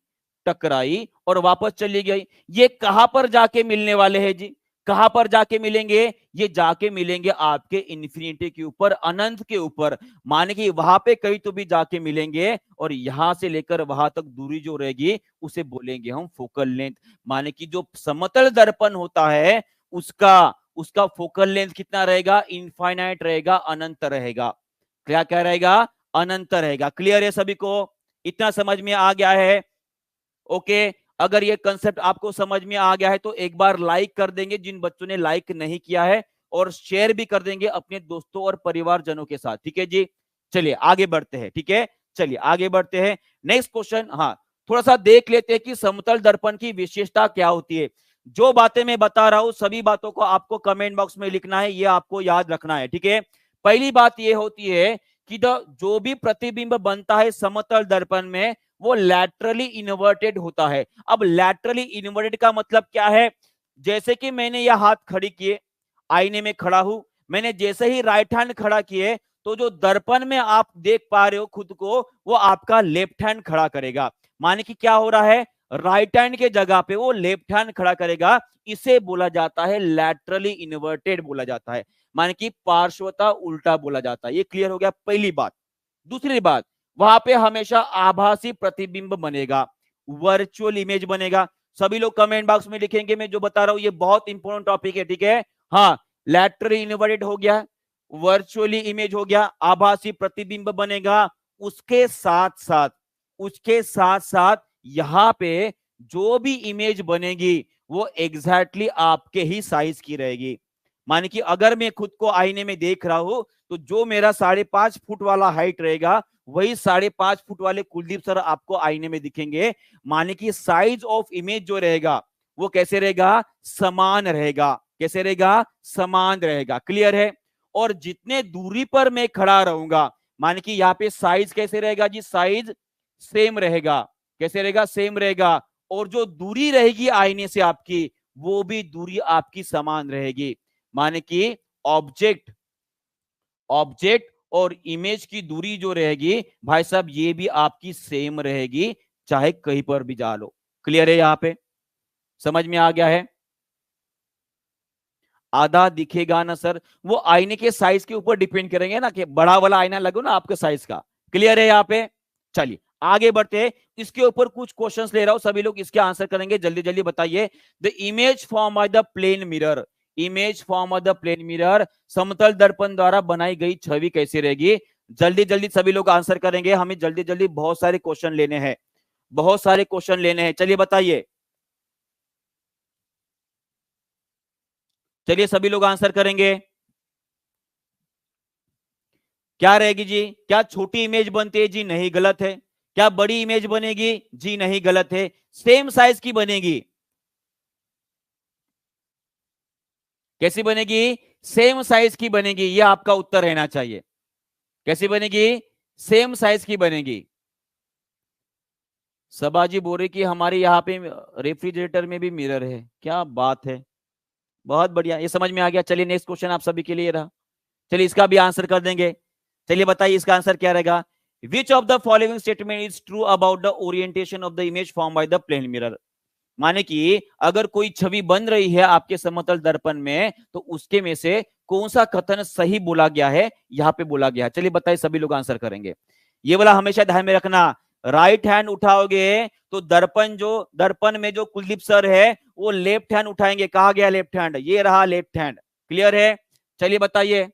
टकराई और वापस चली गई, ये कहां पर जाके मिलने वाले हैं जी, कहां पर जाके मिलेंगे? ये जाके मिलेंगे आपके इन्फिनिटी के ऊपर, अनंत के ऊपर। माने कि वहां पे कहीं तो भी जाके मिलेंगे और यहां से लेकर वहां तक दूरी जो रहेगी उसे बोलेंगे हम फोकल लेंथ। माने कि जो समतल दर्पण होता है उसका उसका फोकल लेंथ कितना रहेगा? इनफाइनाइट रहेगा, अनंत रहेगा। क्या क्या रहेगा? अनंत रहेगा। क्लियर है सभी को? इतना समझ में आ गया है? ओके। अगर ये कंसेप्ट आपको समझ में आ गया है तो एक बार लाइक कर देंगे जिन बच्चों ने लाइक नहीं किया है, और शेयर भी कर देंगे अपने दोस्तों और परिवारजनों के साथ। ठीक है जी, चलिए आगे बढ़ते हैं। ठीक है, चलिए आगे बढ़ते हैं। नेक्स्ट क्वेश्चन, हाँ थोड़ा सा देख लेते हैं कि समतल दर्पण की विशेषता क्या होती है। जो बातें मैं बता रहा हूं सभी बातों को आपको कमेंट बॉक्स में लिखना है, ये आपको याद रखना है। ठीक है, पहली बात ये होती है कि जो भी प्रतिबिंब बनता है समतल दर्पण में वो लैटरली इन्वर्टेड होता है। अब लैटरली इन्वर्टेड का मतलब क्या है? जैसे कि मैंने यह हाथ खड़ी किए, आईने में खड़ा हूं, मैंने जैसे ही राइट हैंड खड़ा किए तो जो दर्पण में आप देख पा रहे हो खुद को वो आपका लेफ्ट हैंड खड़ा करेगा। माने कि क्या हो रहा है? राइट हैंड के जगह पे वो लेफ्ट हैंड खड़ा करेगा। इसे बोला जाता है लैटरली इन्वर्टेड बोला जाता है, माने कि पार्श्वता उल्टा बोला जाता है। ये क्लियर हो गया पहली बात। दूसरी बात, वहां पे हमेशा आभासी प्रतिबिंब बनेगा, वर्चुअल इमेज बनेगा। सभी लोग कमेंट बॉक्स में लिखेंगे मैं जो बता रहा हूं ये बहुत इंपॉर्टेंट टॉपिक है। ठीक है, हाँ लैटरली इन्वर्टेड हो गया, वर्चुअली इमेज हो गया, आभासी प्रतिबिंब बनेगा। उसके साथ साथ यहां पे जो भी इमेज बनेगी वो एग्जैक्टली आपके ही साइज की रहेगी। माने कि अगर मैं खुद को आईने में देख रहा हूं तो जो मेरा 5.5 फुट वाला हाइट रहेगा वही 5.5 फुट वाले कुलदीप सर आपको आईने में दिखेंगे। माने कि साइज ऑफ इमेज जो रहेगा वो कैसे रहेगा? समान रहेगा। कैसे रहेगा? समान रहेगा। क्लियर है? और जितने दूरी पर मैं खड़ा रहूंगा, माने कि यहाँ पे साइज कैसे रहेगा जी? साइज सेम रहेगा। कैसे रहेगा? सेम रहेगा। और जो दूरी रहेगी आईने से आपकी वो भी दूरी आपकी समान रहेगी। माने कि ऑब्जेक्ट और इमेज की दूरी जो रहेगी भाई साहब ये भी आपकी सेम रहेगी, चाहे कहीं पर भी जा लो। क्लियर है? यहां पे समझ में आ गया है? आधा दिखेगा ना सर, वो आईने के साइज के ऊपर डिपेंड करेंगे ना, कि बड़ा वाला आईना लगो ना आपके साइज का। क्लियर है यहाँ पे? चलिए आगे बढ़ते हैं। इसके ऊपर कुछ क्वेश्चंस ले रहा हूं, सभी लोग इसके आंसर करेंगे। जल्दी जल्दी बताइए। The image form by the plane mirror, image form of the plane mirror, समतल दर्पण द्वारा बनाई गई छवि कैसी रहेगी? जल्दी जल्दी सभी लोग आंसर करेंगे। हमें जल्दी जल्दी बहुत सारे क्वेश्चन लेने हैं, बहुत सारे क्वेश्चन लेने हैं। चलिए बताइए, चलिए सभी लोग आंसर करेंगे। क्या रहेगी जी? क्या छोटी इमेज बनती है? जी नहीं, गलत है। क्या बड़ी इमेज बनेगी? जी नहीं, गलत है। सेम साइज की बनेगी। कैसी बनेगी? सेम साइज की बनेगी, यह आपका उत्तर रहना चाहिए। कैसी बनेगी? सेम साइज की बनेगी। सबाजी बोल रही कि हमारे यहाँ पे रेफ्रिजरेटर में भी मिरर है। क्या बात है, बहुत बढ़िया, ये समझ में आ गया। चलिए नेक्स्ट क्वेश्चन आप सभी के लिए रहा। चलिए इसका भी आंसर कर देंगे। चलिए बताइए इसका आंसर क्या रहेगा? Which of the following statement is true about the orientation of the image form by the plane mirror? माने कि अगर कोई छवि बन रही है आपके समतल दर्पण में तो उसके में से कौन सा कथन सही बोला गया है, यहां पे बोला गया है। चलिए बताइए, सभी लोग आंसर करेंगे। ये वाला हमेशा ध्यान में रखना, राइट हैंड उठाओगे तो दर्पण में जो कुलदीप सर है वो लेफ्ट हैंड उठाएंगे। कहा गया लेफ्ट हैंड, ये रहा लेफ्ट हैंड। क्लियर है? चलिए बताइए।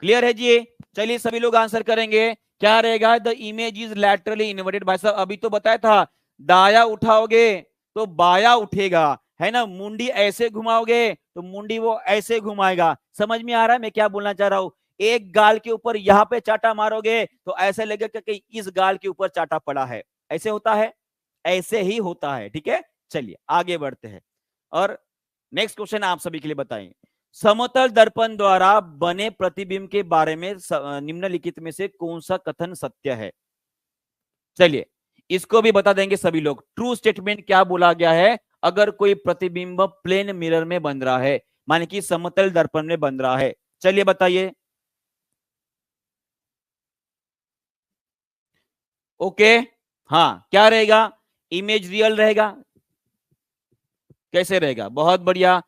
क्लियर है जी? चलिए सभी लोग आंसर करेंगे। क्या रहेगा? The image is laterally inverted. भाई साहब अभी तो बताया था, दाया उठाओगे तो बाया उठेगा, है ना। मुंडी ऐसे घुमाओगे तो मुंडी वो ऐसे घुमाएगा। समझ में आ रहा है मैं क्या बोलना चाह रहा हूं? एक गाल के ऊपर यहां पे चाटा मारोगे तो ऐसे लगेगा कि इस गाल के ऊपर चाटा पड़ा है। ऐसे होता है, ऐसे ही होता है। ठीक है, चलिए आगे बढ़ते हैं और नेक्स्ट क्वेश्चन आप सभी के लिए बताएं। समतल दर्पण द्वारा बने प्रतिबिंब के बारे में निम्नलिखित में से कौन सा कथन सत्य है? चलिए इसको भी बता देंगे सभी लोग। ट्रू स्टेटमेंट क्या बोला गया है? अगर कोई प्रतिबिंब प्लेन मिरर में बन रहा है, माने कि समतल दर्पण में बन रहा है। चलिए बताइए। ओके, हाँ क्या रहेगा, इमेज रियल रहेगा, कैसे रहेगा, बहुत बढ़िया,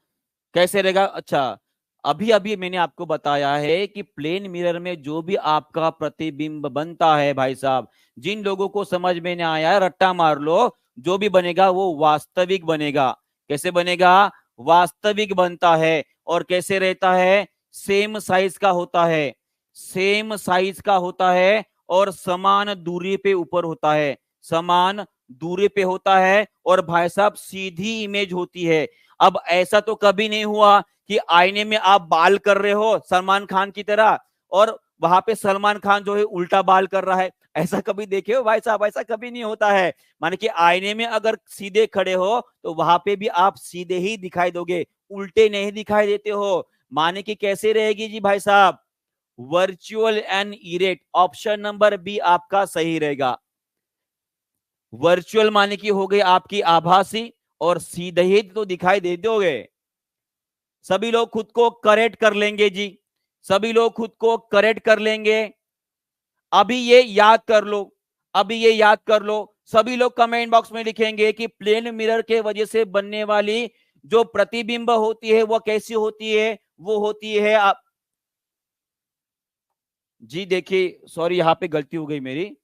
कैसे रहेगा, अच्छा अभी अभी मैंने आपको बताया है कि प्लेन मिरर में जो भी आपका प्रतिबिंब बनता है भाई साहब, जिन लोगों को समझ में नहीं आया है रट्टा मार लो, जो भी बनेगा वो वास्तविक बनेगा। कैसे बनेगा, वास्तविक बनता है। और कैसे रहता है, सेम साइज का होता है, सेम साइज का होता है और समान दूरी पे ऊपर होता है, समान दूरी पे होता है और भाई साहब सीधी इमेज होती है। अब ऐसा तो कभी नहीं हुआ कि आईने में आप बाल कर रहे हो सलमान खान की तरह और वहां पे सलमान खान जो है उल्टा बाल कर रहा है, ऐसा कभी देखे हो भाई साहब, ऐसा कभी नहीं होता है। माने कि आईने में अगर सीधे खड़े हो तो वहां पे भी आप सीधे ही दिखाई दोगे, उल्टे नहीं दिखाई देते हो। माने कि कैसे रहेगी जी भाई साहब, virtual and erect, option number B आपका सही रहेगा। वर्चुअल माने की हो गई आपकी आभासी और सीधे ही तो दिखाई दे दोगे। सभी लोग खुद को करेक्ट कर लेंगे जी, सभी लोग खुद को करेक्ट कर लेंगे। अभी ये याद कर लो, अभी ये याद कर लो, सभी लोग कमेंट बॉक्स में लिखेंगे कि प्लेन मिरर के वजह से बनने वाली जो प्रतिबिंब होती है वो कैसी होती है, वो होती है आप जी देखिए, सॉरी यहां पे गलती हो गई मेरी,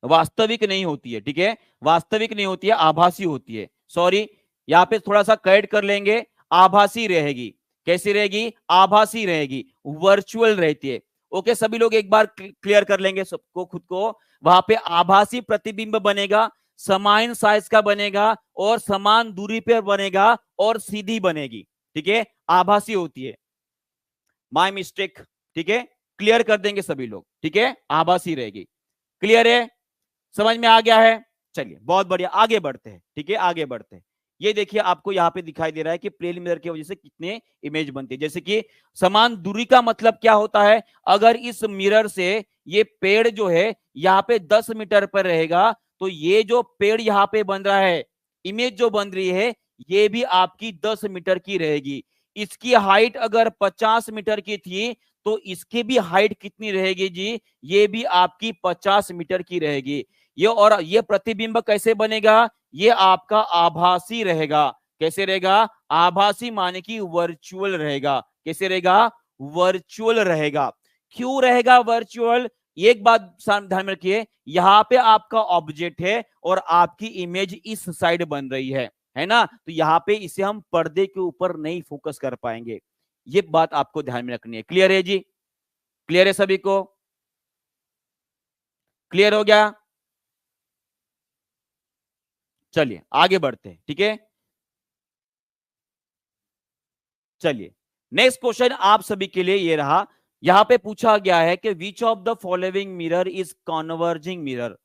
वास्तविक नहीं होती है, ठीक है, वास्तविक नहीं होती है, आभासी होती है, सॉरी यहां पे थोड़ा सा करेक्ट कर लेंगे, आभासी रहेगी। कैसी रहेगी, आभासी रहेगी, वर्चुअल रहती है। ओके, सभी लोग एक बार क्लियर कर लेंगे सबको खुद को, वहां पे आभासी प्रतिबिंब बनेगा, समान साइज का बनेगा और समान दूरी पर बनेगा और सीधी बनेगी, ठीक है, आभासी होती है, माय मिस्टेक, ठीक है, क्लियर कर देंगे सभी लोग, ठीक है, आभासी रहेगी। क्लियर है, समझ में आ गया है, चलिए बहुत बढ़िया, आगे बढ़ते हैं, ठीक है, आगे बढ़ते हैं। ये देखिए आपको यहाँ पे दिखाई दे रहा है कि प्लेन मिरर की वजह से कितने इमेज बनती है। जैसे कि समान दूरी का मतलब क्या होता है, अगर इस मिरर से ये पेड़ जो है यहाँ पे 10 मीटर पर रहेगा तो ये जो पेड़ यहाँ पे बन रहा है, इमेज जो बन रही है ये भी आपकी 10 मीटर की रहेगी। इसकी हाइट अगर 50 मीटर की थी तो इसकी भी हाइट कितनी रहेगी जी, ये भी आपकी 50 मीटर की रहेगी। ये और ये प्रतिबिंब कैसे बनेगा, ये आपका आभासी रहेगा। कैसे रहेगा, आभासी माने कि वर्चुअल रहेगा। कैसे रहेगा, वर्चुअल रहेगा। क्यों रहेगा वर्चुअल, एक बात ध्यान में रखिए, यहां पे आपका ऑब्जेक्ट है और आपकी इमेज इस साइड बन रही है ना, तो यहां पे इसे हम पर्दे के ऊपर नहीं फोकस कर पाएंगे। ये बात आपको ध्यान में रखनी है। क्लियर है जी, क्लियर है सभी को, क्लियर हो गया, चलिए आगे बढ़ते हैं, ठीक है। चलिए नेक्स्ट क्वेश्चन आप सभी के लिए ये रहा, यहां पे पूछा गया है कि विच of the following mirror is converging mirror.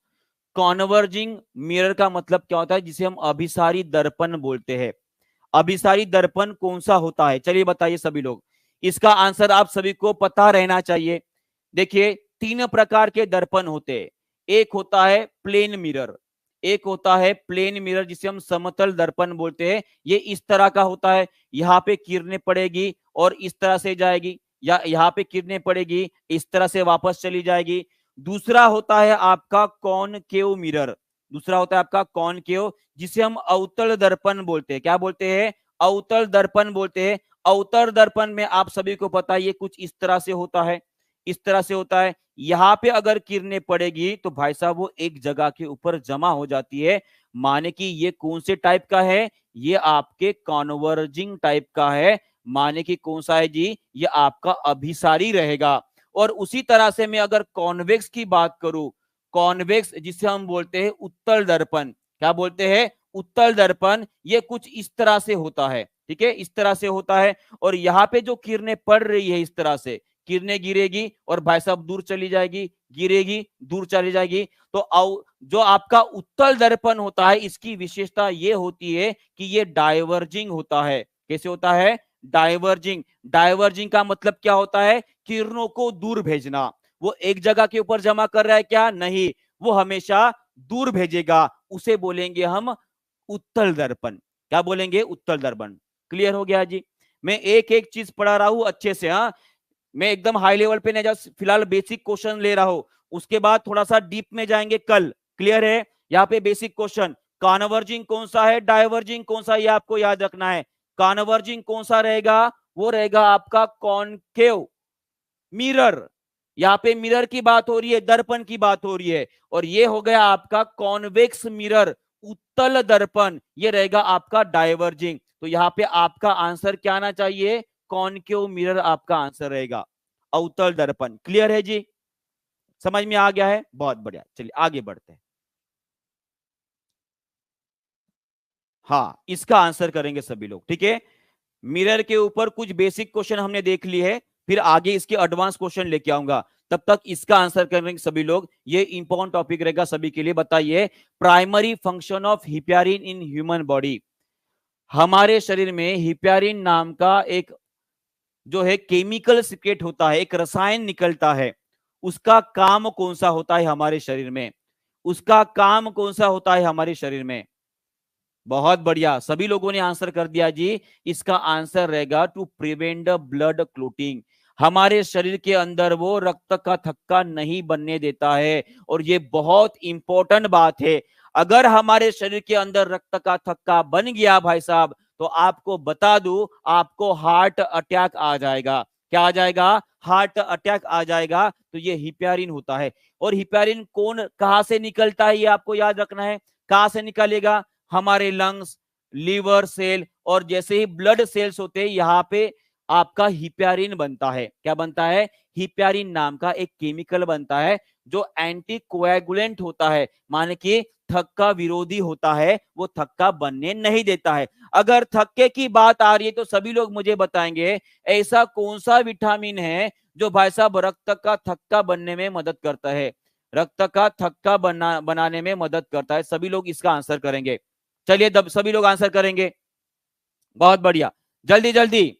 Converging mirror का मतलब क्या होता है, जिसे हम अभिसारी दर्पण बोलते हैं। अभिसारी दर्पण कौन सा होता है, चलिए बताइए सभी लोग, इसका आंसर आप सभी को पता रहना चाहिए। देखिए 3 प्रकार के दर्पण होते हैं, एक होता है प्लेन मिरर, एक होता है प्लेन मिरर जिसे हम समतल दर्पण बोलते हैं। ये इस तरह का होता है, यहाँ पे किरणें पड़ेगी और इस तरह से जाएगी, या यहाँ पे किरणें पड़ेगी इस तरह से वापस चली जाएगी। दूसरा होता है आपका कॉनकेव मिरर, दूसरा होता है आपका कॉनकेव जिसे हम अवतल दर्पण बोलते हैं। क्या बोलते हैं, अवतल दर्पण बोलते हैं। अवतल दर्पण में आप सभी को पता है ये कुछ इस तरह से होता है, इस तरह से होता है। यहां पे अगर किरणें पड़ेगी तो भाई साहब वो एक जगह के ऊपर जमा हो जाती है, माने कि ये कौन से टाइप का है, ये आपके कॉन्वर्जिंग टाइप का है। माने कि कौन सा है जी, ये आपका अभिसारी रहेगा। और उसी तरह से मैं अगर कॉन्वेक्स की बात करूं, कॉन्वेक्स जिसे हम बोलते हैं उत्तल दर्पण, क्या बोलते हैं, उत्तल दर्पण, ये कुछ इस तरह से होता है, ठीक है, इस तरह से होता है। और यहाँ पे जो किरणें पड़ रही है इस तरह से, किरणें गिरेगी और भाई साहब दूर चली जाएगी, गिरेगी दूर चली जाएगी। तो जो आपका उत्तल दर्पण होता है इसकी विशेषता ये होती है कि ये डाइवर्जिंग होता है। कैसे होता है, डाइवर्जिंग। डाइवर्जिंग का मतलब क्या होता है, किरणों को दूर भेजना। वो एक जगह के ऊपर जमा कर रहा है क्या, नहीं, वो हमेशा दूर भेजेगा, उसे बोलेंगे हम उत्तल दर्पण। क्या बोलेंगे, उत्तल दर्पण। क्लियर हो गया जी, मैं एक एक चीज पढ़ा रहा हूं अच्छे से, हाँ, मैं एकदम हाई लेवल पे नहीं जा, फिलहाल बेसिक क्वेश्चन ले रहा हूं, उसके बाद थोड़ा सा डीप में जाएंगे कल। क्लियर है? यहाँ पे बेसिक क्वेश्चन, कॉन्वर्जिंग कौन सा है, डाइवर्जिंग कौन सा है, ये आपको याद रखना है। कॉन्वर्जिंग कौन सा रहेगा? वो रहेगा आपका कॉनकेव मिरर। यहाँ पे मिरर की बात हो रही है, दर्पण की बात हो रही है। और ये हो गया आपका कॉन्वेक्स मिरर, उत्तल दर्पण, ये रहेगा आपका डाइवर्जिंग। तो यहाँ पे आपका आंसर क्या आना चाहिए? कॉनकेव मिरर आपका आंसर रहेगा, अवतल दर्पण। क्लियर है जी? समझ में आ गया है? बहुत बढ़िया, चलिए आगे बढ़ते हैं। हाँ, इसका आंसर करेंगे सभी लोग, ठीक है। मिरर के ऊपर कुछ बेसिक क्वेश्चन हमने देख लिए है, फिर आगे इसके एडवांस क्वेश्चन लेके आऊंगा। तब तक इसका आंसर करेंगे सभी लोग, ये इंपॉर्टेंट टॉपिक रहेगा सभी के लिए। बताइए, primary function of heparin in human body. हमारे शरीर में हिप्यारिन नाम का एक जो है केमिकल सीक्रेट होता है, एक रसायन निकलता है। उसका काम कौन सा होता है हमारे शरीर में? उसका काम कौन सा होता है हमारे शरीर में? बहुत बढ़िया, सभी लोगों ने आंसर कर दिया जी। इसका आंसर रहेगा to prevent the blood clotting. हमारे शरीर के अंदर वो रक्त का थक्का नहीं बनने देता है। और ये बहुत इंपॉर्टेंट बात है। अगर हमारे शरीर के अंदर रक्त का थक्का बन गया भाई साहब, तो आपको बता दूं, आपको हार्ट अटैक आ जाएगा। क्या आ जाएगा? हार्ट अटैक आ जाएगा। तो ये हिप्यारिन होता है। और हिप्यारिन कौन कहां से निकलता है, ये आपको याद रखना है। कहां से निकलेगा? हमारे लंग्स, लीवर सेल और जैसे ही ब्लड सेल्स होते हैं, यहाँ पे आपका हिप्यारिन बनता है। क्या बनता है? हिप्यारिन नाम का एक केमिकल बनता है, जो एंटी कोएगुलेंट होता है, माने कि थक्का विरोधी होता है। वो थक्का बनने नहीं देता है। अगर थक्के की बात आ रही है तो सभी लोग मुझे बताएंगे, ऐसा कौन सा विटामिन है जो भाई साहब रक्त का थक्का बनने में मदद करता है? रक्त का थक्का बनाने में मदद करता है। सभी लोग इसका आंसर करेंगे। चलिए सभी लोग आंसर करेंगे। बहुत बढ़िया, जल्दी जल्दी।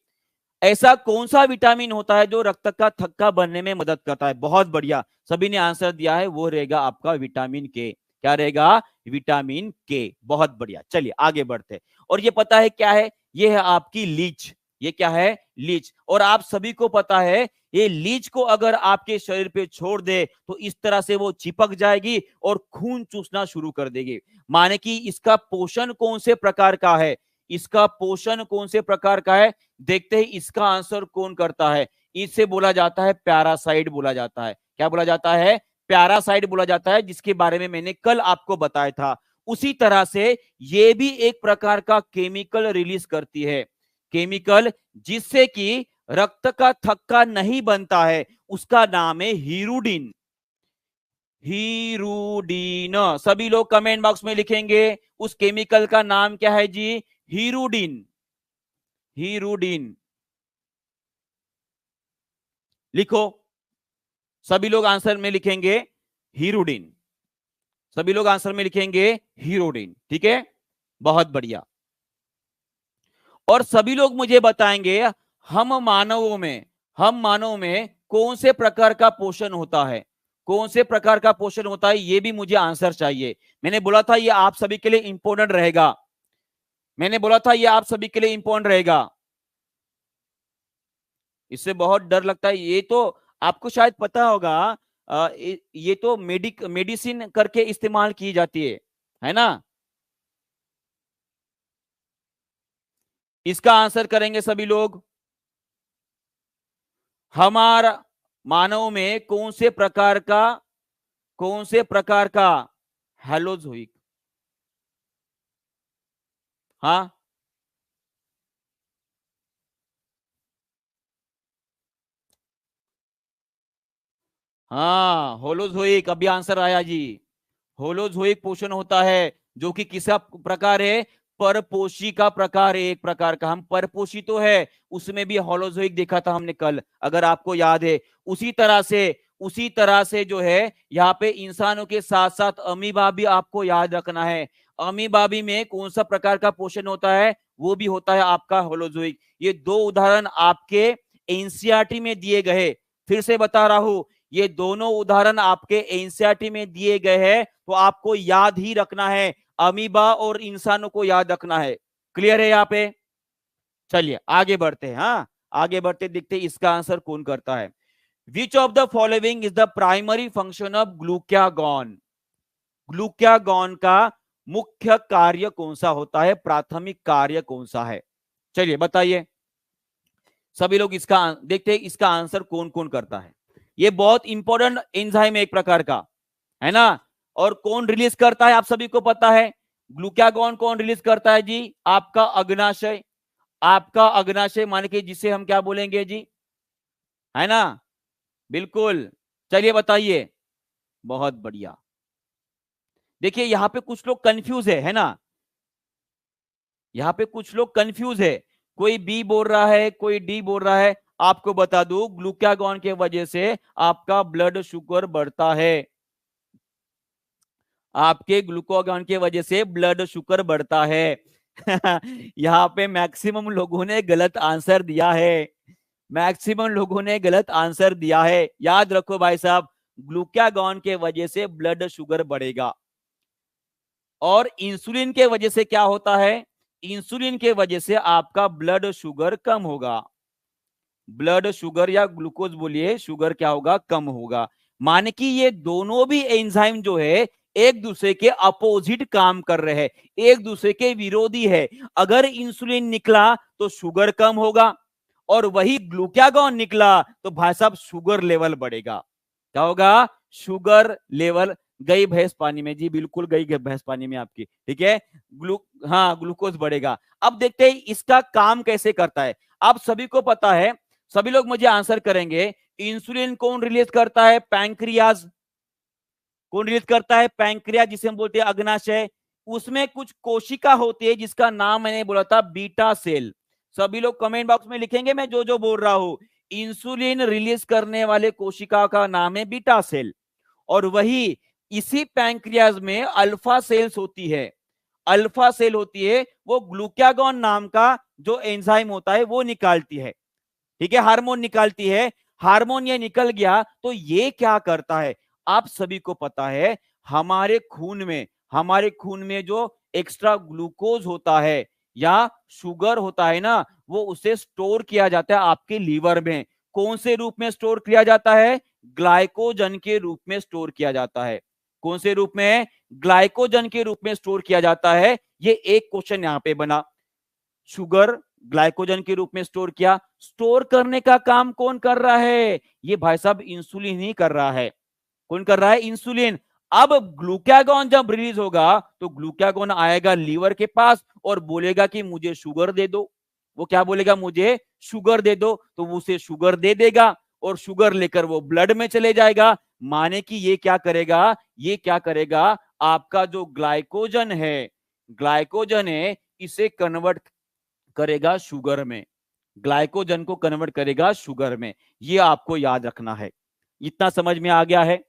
ऐसा कौन सा विटामिन होता है जो रक्त का थक्का बनने में मदद करता है? बहुत बढ़िया, सभी ने आंसर दिया है। वो रहेगा आपका विटामिन के। क्या रहेगा? विटामिन के। बहुत बढ़िया, चलिए आगे बढ़ते हैं। और ये पता है क्या है? ये है आपकी लीच। ये क्या है? लीच। और आप सभी को पता है, ये लीच को अगर आपके शरीर पे छोड़ दे तो इस तरह से वो चिपक जाएगी और खून चूसना शुरू कर देगी। माने कि इसका पोषण कौन से प्रकार का है? इसका पोषण कौन से प्रकार का है? देखते ही इसका आंसर कौन करता है? इसे बोला जाता है पैरासाइट बोला जाता है। क्या बोला जाता है? पैरासाइट बोला जाता है, जिसके बारे में मैंने कल आपको बताया था। उसी तरह से ये भी एक प्रकार का केमिकल रिलीज करती है। केमिकल जिससे कि रक्त का थक्का नहीं बनता है, उसका नाम है हीरुडिन। हीरुडिन। सभी लोग कमेंट बॉक्स में लिखेंगे उस केमिकल का नाम क्या है जी? हीरुडिन। हीरुडिन लिखो। सभी लोग आंसर में लिखेंगे हीरोडिन। सभी लोग आंसर में लिखेंगे हीरोडिन, ठीक है। बहुत बढ़िया। और सभी लोग मुझे बताएंगे, हम मानव में कौन से प्रकार का पोषण होता है? कौन से प्रकार का पोषण होता है, ये भी मुझे आंसर चाहिए। मैंने बोला था ये आप सभी के लिए इंपॉर्टेंट रहेगा। मैंने बोला था ये आप सभी के लिए इंपॉर्टेंट रहेगा। इससे बहुत डर लगता है। ये तो आपको शायद पता होगा, ये तो मेडिसिन करके इस्तेमाल की जाती है ना। इसका आंसर करेंगे सभी लोग। हमारा मानव में कौन से प्रकार का हेलोजोइक? हाँ हाँ, होलोजोइक, अभी आंसर आया जी। होलोजोइक पोषण होता है, जो कि किसा प्रकार है? परपोषी का प्रकार है। एक प्रकार का, हम परपोषी तो है, उसमें भी होलोजोइक देखा था हमने कल, अगर आपको याद है। उसी तरह से जो है, यहाँ पे इंसानों के साथ साथ अमीबा भी आपको याद रखना है। अमीबा भी में कौन सा प्रकार का पोषण होता है? वो भी होता है आपका होलोजोइक। ये दो उदाहरण आपके एनसीईआरटी में दिए गए। फिर से बता रहा हूं, ये दोनों उदाहरण आपके एनसीईआरटी में दिए गए हैं, तो आपको याद ही रखना है। अमीबा और इंसानों को याद रखना है। क्लियर है यहाँ पे? चलिए आगे बढ़ते हैं। हाँ, आगे बढ़ते देखते इसका आंसर कौन करता है। विच of the following is the primary function of glucagon? Glucagon का मुख्य कार्य कौन सा होता है, प्राथमिक कार्य कौन सा है? चलिए बताइए सभी लोग, इसका देखते हैं इसका आंसर कौन कौन करता है। ये बहुत इंपॉर्टेंट एंजाइम है एक प्रकार का, है ना। और कौन रिलीज करता है आप सभी को पता है। ग्लूकागॉन कौन रिलीज करता है जी? आपका अग्नाशय। आपका अग्नाशय मान के जिसे हम क्या बोलेंगे जी, है ना, बिल्कुल। चलिए बताइए, बहुत बढ़िया। देखिए यहां पे कुछ लोग कंफ्यूज है ना, यहां पे कुछ लोग कंफ्यूज है, कोई बी बोल रहा है, कोई डी बोल रहा है। आपको बता दूं, ग्लूकागॉन के वजह से आपका ब्लड शुगर बढ़ता है। आपके ग्लूकागॉन के वजह से ब्लड शुगर बढ़ता है। यहाँ पे मैक्सिमम लोगों ने गलत आंसर दिया है, मैक्सिमम लोगों ने गलत आंसर दिया है। याद रखो भाई साहब, ग्लूकागॉन के वजह से ब्लड शुगर बढ़ेगा। और इंसुलिन के वजह से क्या होता है? इंसुलिन के वजह से आपका ब्लड शुगर कम होगा। ब्लड शुगर या ग्लूकोज बोलिए, शुगर क्या होगा? कम होगा। माने कि ये दोनों भी एंजाइम जो है एक दूसरे के अपोजिट काम कर रहे हैं, एक दूसरे के विरोधी है। अगर इंसुलिन निकला तो शुगर कम होगा, और वही ग्लूकागॉन निकला तो भाई साहब शुगर लेवल बढ़ेगा। क्या होगा? Sugar level. गई भैंस पानी में जी, बिल्कुल गई भैंस पानी में आपकी, ठीक है। हाँ, ग्लूकोज बढ़ेगा। अब देखते हैं इसका काम कैसे करता है। आप सभी को पता है, सभी लोग मुझे आंसर करेंगे, इंसुलिन कौन रिलीज करता है? पैंक्रियाज। कौन रिलीज करता है? पैंक्रियाज, जिसे हम बोलते हैं अग्नाशय। उसमें कुछ कोशिका होती है जिसका नाम मैंने बोला था बीटा सेल। सभी लोग कमेंट बॉक्स में लिखेंगे मैं जो जो बोल रहा हूं। इंसुलिन रिलीज करने वाले कोशिका का नाम है बीटा सेल। और वही इसी पैंक्रियाज में अल्फा सेल्स होती है। अल्फा सेल होती है, वो ग्लूकागॉन नाम का जो एंजाइम होता है वो निकालती है, ठीक है, हार्मोन निकालती है। हार्मोन ये निकल गया तो ये क्या करता है? आप सभी को पता है, हमारे खून में जो एक्स्ट्रा ग्लूकोज होता है या शुगर होता है ना, वो उसे स्टोर किया जाता है आपके लीवर में। कौन से रूप में स्टोर किया जाता है? ग्लाइकोजन के रूप में स्टोर किया जाता है। कौन से रूप में? ग्लाइकोजन के रूप में स्टोर किया जाता है। ये एक क्वेश्चन यहां पे बना। शुगर ग्लाइकोजन के रूप में स्टोर किया, स्टोर करने का काम कौन कर रहा है? ये भाई साहब इंसुलिन ही कर रहा है। कौन कर रहा है? इंसुलिन। अब ग्लूकागॉन जब रिलीज होगा तो ग्लूकागॉन आएगा लीवर के पास और बोलेगा कि मुझे शुगर दे दो। वो क्या बोलेगा? मुझे शुगर दे दो। तो वो उसे शुगर दे देगा और शुगर लेकर वो ब्लड में चले जाएगा। माने कि ये क्या करेगा? ये क्या करेगा? आपका जो ग्लाइकोजन है इसे कन्वर्ट करेगा शुगर में। ग्लाइकोजन को कन्वर्ट करेगा शुगर में। ये आपको याद रखना है। इतना समझ में आ गया है?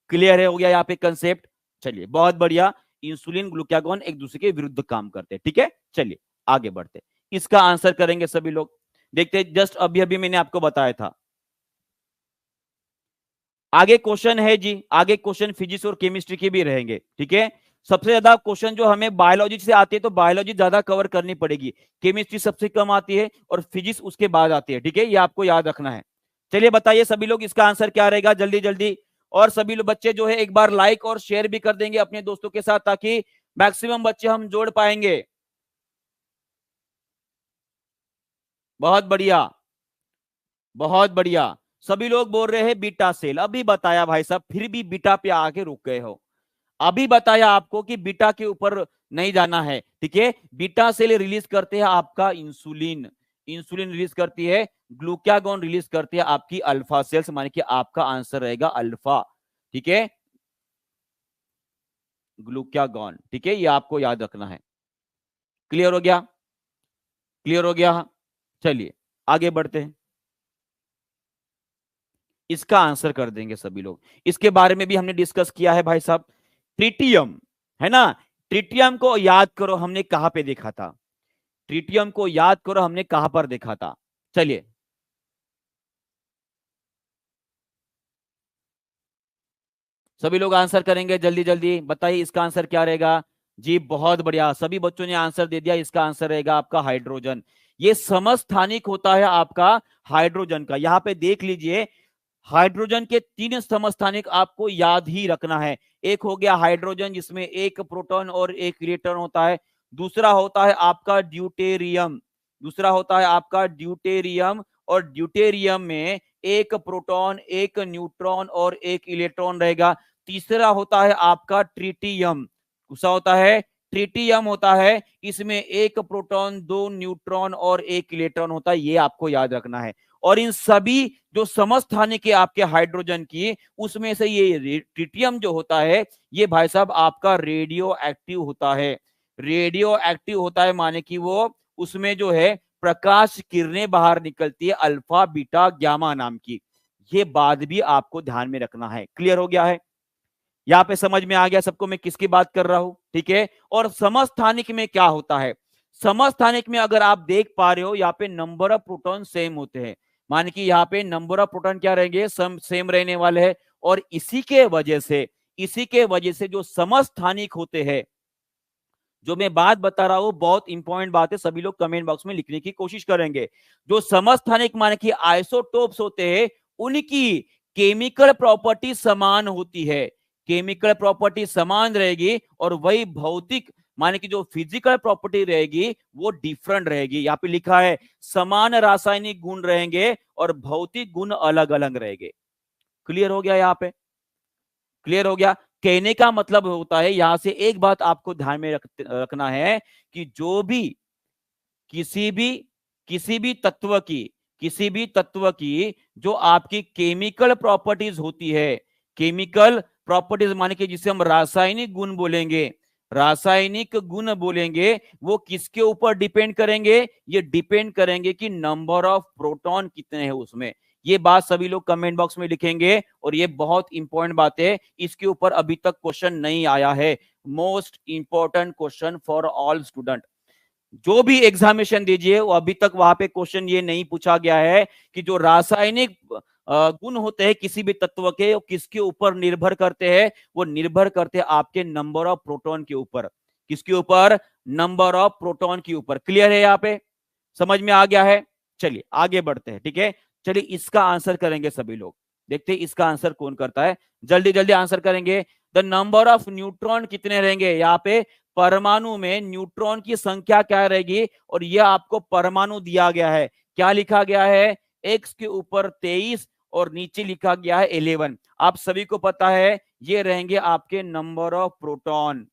क्लियर है? हो गया यहाँ पे कंसेप्ट? चलिए बहुत बढ़िया। इंसुलिन ग्लूकागॉन एक दूसरे के विरुद्ध काम करते हैं, ठीक है। चलिए आगे बढ़ते, इसका आंसर करेंगे सभी लोग। देखते हैं, जस्ट अभी अभी मैंने आपको बताया था। आगे क्वेश्चन है जी, आगे क्वेश्चन फिजिक्स और केमिस्ट्री के भी रहेंगे, ठीक है। सबसे ज्यादा क्वेश्चन जो हमें बायोलॉजी से आती है तो बायोलॉजी ज्यादा कवर करनी पड़ेगी, केमिस्ट्री सबसे कम आती है और फिजिक्स उसके बाद आती है, ठीक है। ये आपको याद रखना है। चलिए बताइए सभी लोग, इसका आंसर क्या रहेगा जल्दी जल्दी। और सभी लोग बच्चे जो है एक बार लाइक और शेयर भी कर देंगे अपने दोस्तों के साथ, ताकि मैक्सिमम बच्चे हम जोड़ पाएंगे। बहुत बढ़िया, बहुत बढ़िया। सभी लोग बोल रहे हैं बीटा सेल। अभी बताया भाई साहब, फिर भी बीटा पे आके रुक गए हो। अभी बताया आपको कि बीटा के ऊपर नहीं जाना है, ठीक है। बीटा सेल रिलीज करते हैं आपका इंसुलिन, इंसुलिन रिलीज करती है। ग्लूकागॉन रिलीज करती है आपकी अल्फा सेल्स, माने कि आपका आंसर रहेगा अल्फा, ठीक है, ग्लूकागॉन, ठीक है। ये आपको याद रखना है। क्लियर हो गया? क्लियर हो गया? चलिए आगे बढ़ते हैं, इसका आंसर कर देंगे सभी लोग। इसके बारे में भी हमने डिस्कस किया है भाई साहब। ट्रिटियम, है ना। ट्रिटियम को याद करो, हमने कहां पे देखा था? ट्रिटियम को याद करो, हमने कहां पर देखा था? चलिए सभी लोग आंसर करेंगे जल्दी जल्दी, बताइए इसका आंसर क्या रहेगा जी। बहुत बढ़िया, सभी बच्चों ने आंसर दे दिया। इसका आंसर रहेगा आपका हाइड्रोजन। ये समस्थानिक होता है आपका हाइड्रोजन का। यहां पे देख लीजिए, हाइड्रोजन के 3 समस्थानिक आपको याद ही रखना है। एक हो गया हाइड्रोजन जिसमें एक प्रोटॉन और एक इलेक्ट्रॉन होता है। दूसरा होता है आपका ड्यूटेरियम, दूसरा होता है आपका ड्यूटेरियम, और ड्यूटेरियम में एक प्रोटॉन, एक न्यूट्रॉन और एक इलेक्ट्रॉन रहेगा। तीसरा होता है आपका ट्रिटियम, दूसरा होता है ट्रिटियम होता है, इसमें एक प्रोटॉन, दो न्यूट्रॉन और एक इलेक्ट्रॉन होता है। ये आपको याद रखना है। और इन सभी जो समस्थानिक है आपके हाइड्रोजन की, उसमें से ये ट्रिटियम जो होता है, ये भाई साहब आपका रेडियो एक्टिव होता है। रेडियो एक्टिव होता है माने कि वो उसमें जो है प्रकाश किरणें बाहर निकलती है, अल्फा बीटा गामा नाम की। ये बात भी आपको ध्यान में रखना है। क्लियर हो गया है? यहाँ पे समझ में आ गया सबको मैं किसकी बात कर रहा हूं? ठीक है। और समस्थानिक में क्या होता है? समस्थानिक में अगर आप देख पा रहे हो, यहाँ पे नंबर ऑफ प्रोटॉन सेम होते हैं, मान कि यहाँ पे नंबर ऑफ प्रोटॉन क्या रहेंगे? सेम रहने वाले हैं। और इसी के वजह से जो समस्थानिक होते हैं, जो मैं बात बता रहा हूं बहुत इंपॉर्टेंट बात है, सभी लोग कमेंट बॉक्स में लिखने की कोशिश करेंगे। जो समस्थानिक माने कि आइसोटोप्स होते हैं, उनकी केमिकल प्रॉपर्टी समान होती है। केमिकल प्रॉपर्टी समान रहेगी और वही भौतिक माने कि जो फिजिकल प्रॉपर्टी रहेगी वो डिफरेंट रहेगी। यहाँ पे लिखा है समान रासायनिक गुण रहेंगे और भौतिक गुण अलग अलग रहेंगे। क्लियर हो गया? यहाँ पे क्लियर हो गया? कहने का मतलब होता है, यहां से एक बात आपको ध्यान में रखना है कि जो भी किसी भी किसी भी तत्व की जो आपकी केमिकल प्रॉपर्टीज होती है, केमिकल प्रॉपर्टीज माने कि जिसे हम रासायनिक गुण बोलेंगे, रासायनिक गुण बोलेंगे, वो किसके ऊपर डिपेंड करेंगे? ये डिपेंड करेंगे कि नंबर ऑफ प्रोटॉन कितने हैं उसमें। ये बात सभी लोग कमेंट बॉक्स में लिखेंगे और ये बहुत इंपॉर्टेंट बात है, इसके ऊपर अभी तक क्वेश्चन नहीं आया है। Most important question for all student. जो भी एग्जामिनेशन दीजिए वो अभी तक वहां पे क्वेश्चन ये नहीं पूछा गया है कि जो रासायनिक गुण होते हैं किसी भी तत्व के, वो किसके ऊपर निर्भर करते हैं? वो निर्भर करते हैं आपके नंबर ऑफ प्रोटॉन के ऊपर। किसके ऊपर? नंबर ऑफ प्रोटॉन के ऊपर। क्लियर है? यहाँ पे समझ में आ गया है? चलिए आगे बढ़ते हैं। ठीक है, चलिए इसका आंसर करेंगे सभी लोग। देखते हैं इसका आंसर कौन करता है। जल्दी जल्दी आंसर करेंगे। द नंबर ऑफ न्यूट्रॉन कितने रहेंगे? यहाँ पे परमाणु में न्यूट्रॉन की संख्या क्या रहेगी? और यह आपको परमाणु दिया गया है। क्या लिखा गया है? एक्स के ऊपर 23 और नीचे लिखा गया है 11। आप सभी को पता है ये रहेंगे आपके नंबर ऑफ प्रोटॉन।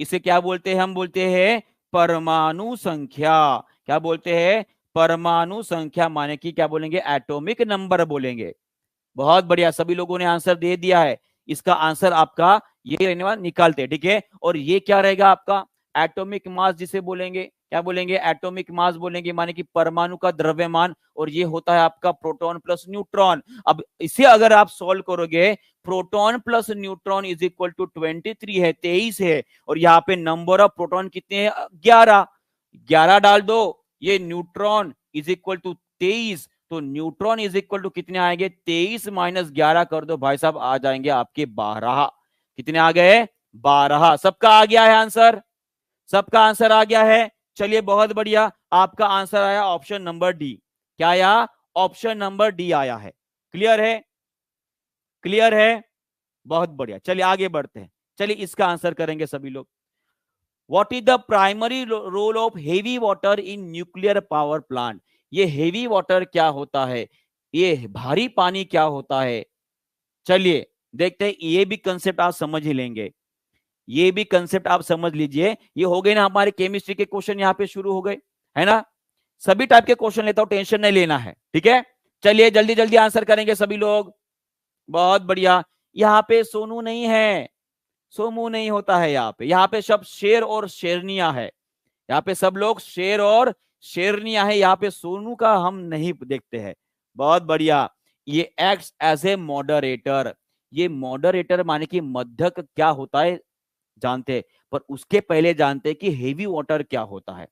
इसे क्या बोलते हैं? हम बोलते हैं परमाणु संख्या। क्या बोलते हैं? परमाणु संख्या माने कि क्या बोलेंगे? एटॉमिक नंबर बोलेंगे। बहुत बढ़िया, सभी लोगों ने आंसर दे दिया है। इसका आंसर आपका ये रहने वाला, निकालते हैं। ठीक है, और ये क्या रहेगा आपका? एटॉमिक मास जिसे बोलेंगे, क्या बोलेंगे? एटॉमिक मास बोलेंगे, माने कि परमाणु का द्रव्यमान। और ये होता है आपका प्रोटॉन प्लस न्यूट्रॉन। अब इसे अगर आप सॉल्व करोगे, proton plus neutron is equal to 23 है, 23 है। और यहाँ पे नंबर ऑफ प्रोटॉन कितने हैं? 11। 11 डाल दो, ये न्यूट्रॉन इज इक्वल टू 23। तो न्यूट्रॉन इज इक्वल टू कितने आएंगे? 23 माइनस 11 कर दो भाई साहब, आ जाएंगे आपके 12। कितने आ गए? 12। सबका आ गया है आंसर? सबका आंसर आ गया है? चलिए बहुत बढ़िया, आपका आंसर आया ऑप्शन नंबर डी। क्या आया? ऑप्शन नंबर डी आया है। क्लियर है? क्लियर है? बहुत बढ़िया, चलिए आगे बढ़ते हैं। चलिए इसका आंसर करेंगे सभी लोग। What is the primary role of heavy water in nuclear power plant? ये हेवी वाटर क्या होता है? ये भारी पानी क्या होता है? चलिए देखते हैं, ये भी कंसेप्ट आप समझ ही लेंगे। ये भी कंसेप्ट आप समझ लीजिए। ये हो गए ना हमारे केमिस्ट्री के क्वेश्चन, यहाँ पे शुरू हो गए, है ना? सभी टाइप के क्वेश्चन लेता हूं, टेंशन नहीं लेना है। ठीक है, चलिए जल्दी जल्दी आंसर करेंगे सभी लोग। बहुत बढ़िया। यहाँ पे सोनू नहीं है, सोमू नहीं होता है यहाँ पे सब शेर और शेरनिया है। यहाँ पे सब लोग शेर और शेरनिया है। यहाँ पे सोनू का हम नहीं देखते हैं। बहुत बढ़िया। ये एक्ट्स एज ए मॉडरेटर। ये मॉडरेटर माने कि मध्यक क्या होता है जानते हैं, पर उसके पहले जानते हैं कि हेवी वाटर क्या होता है।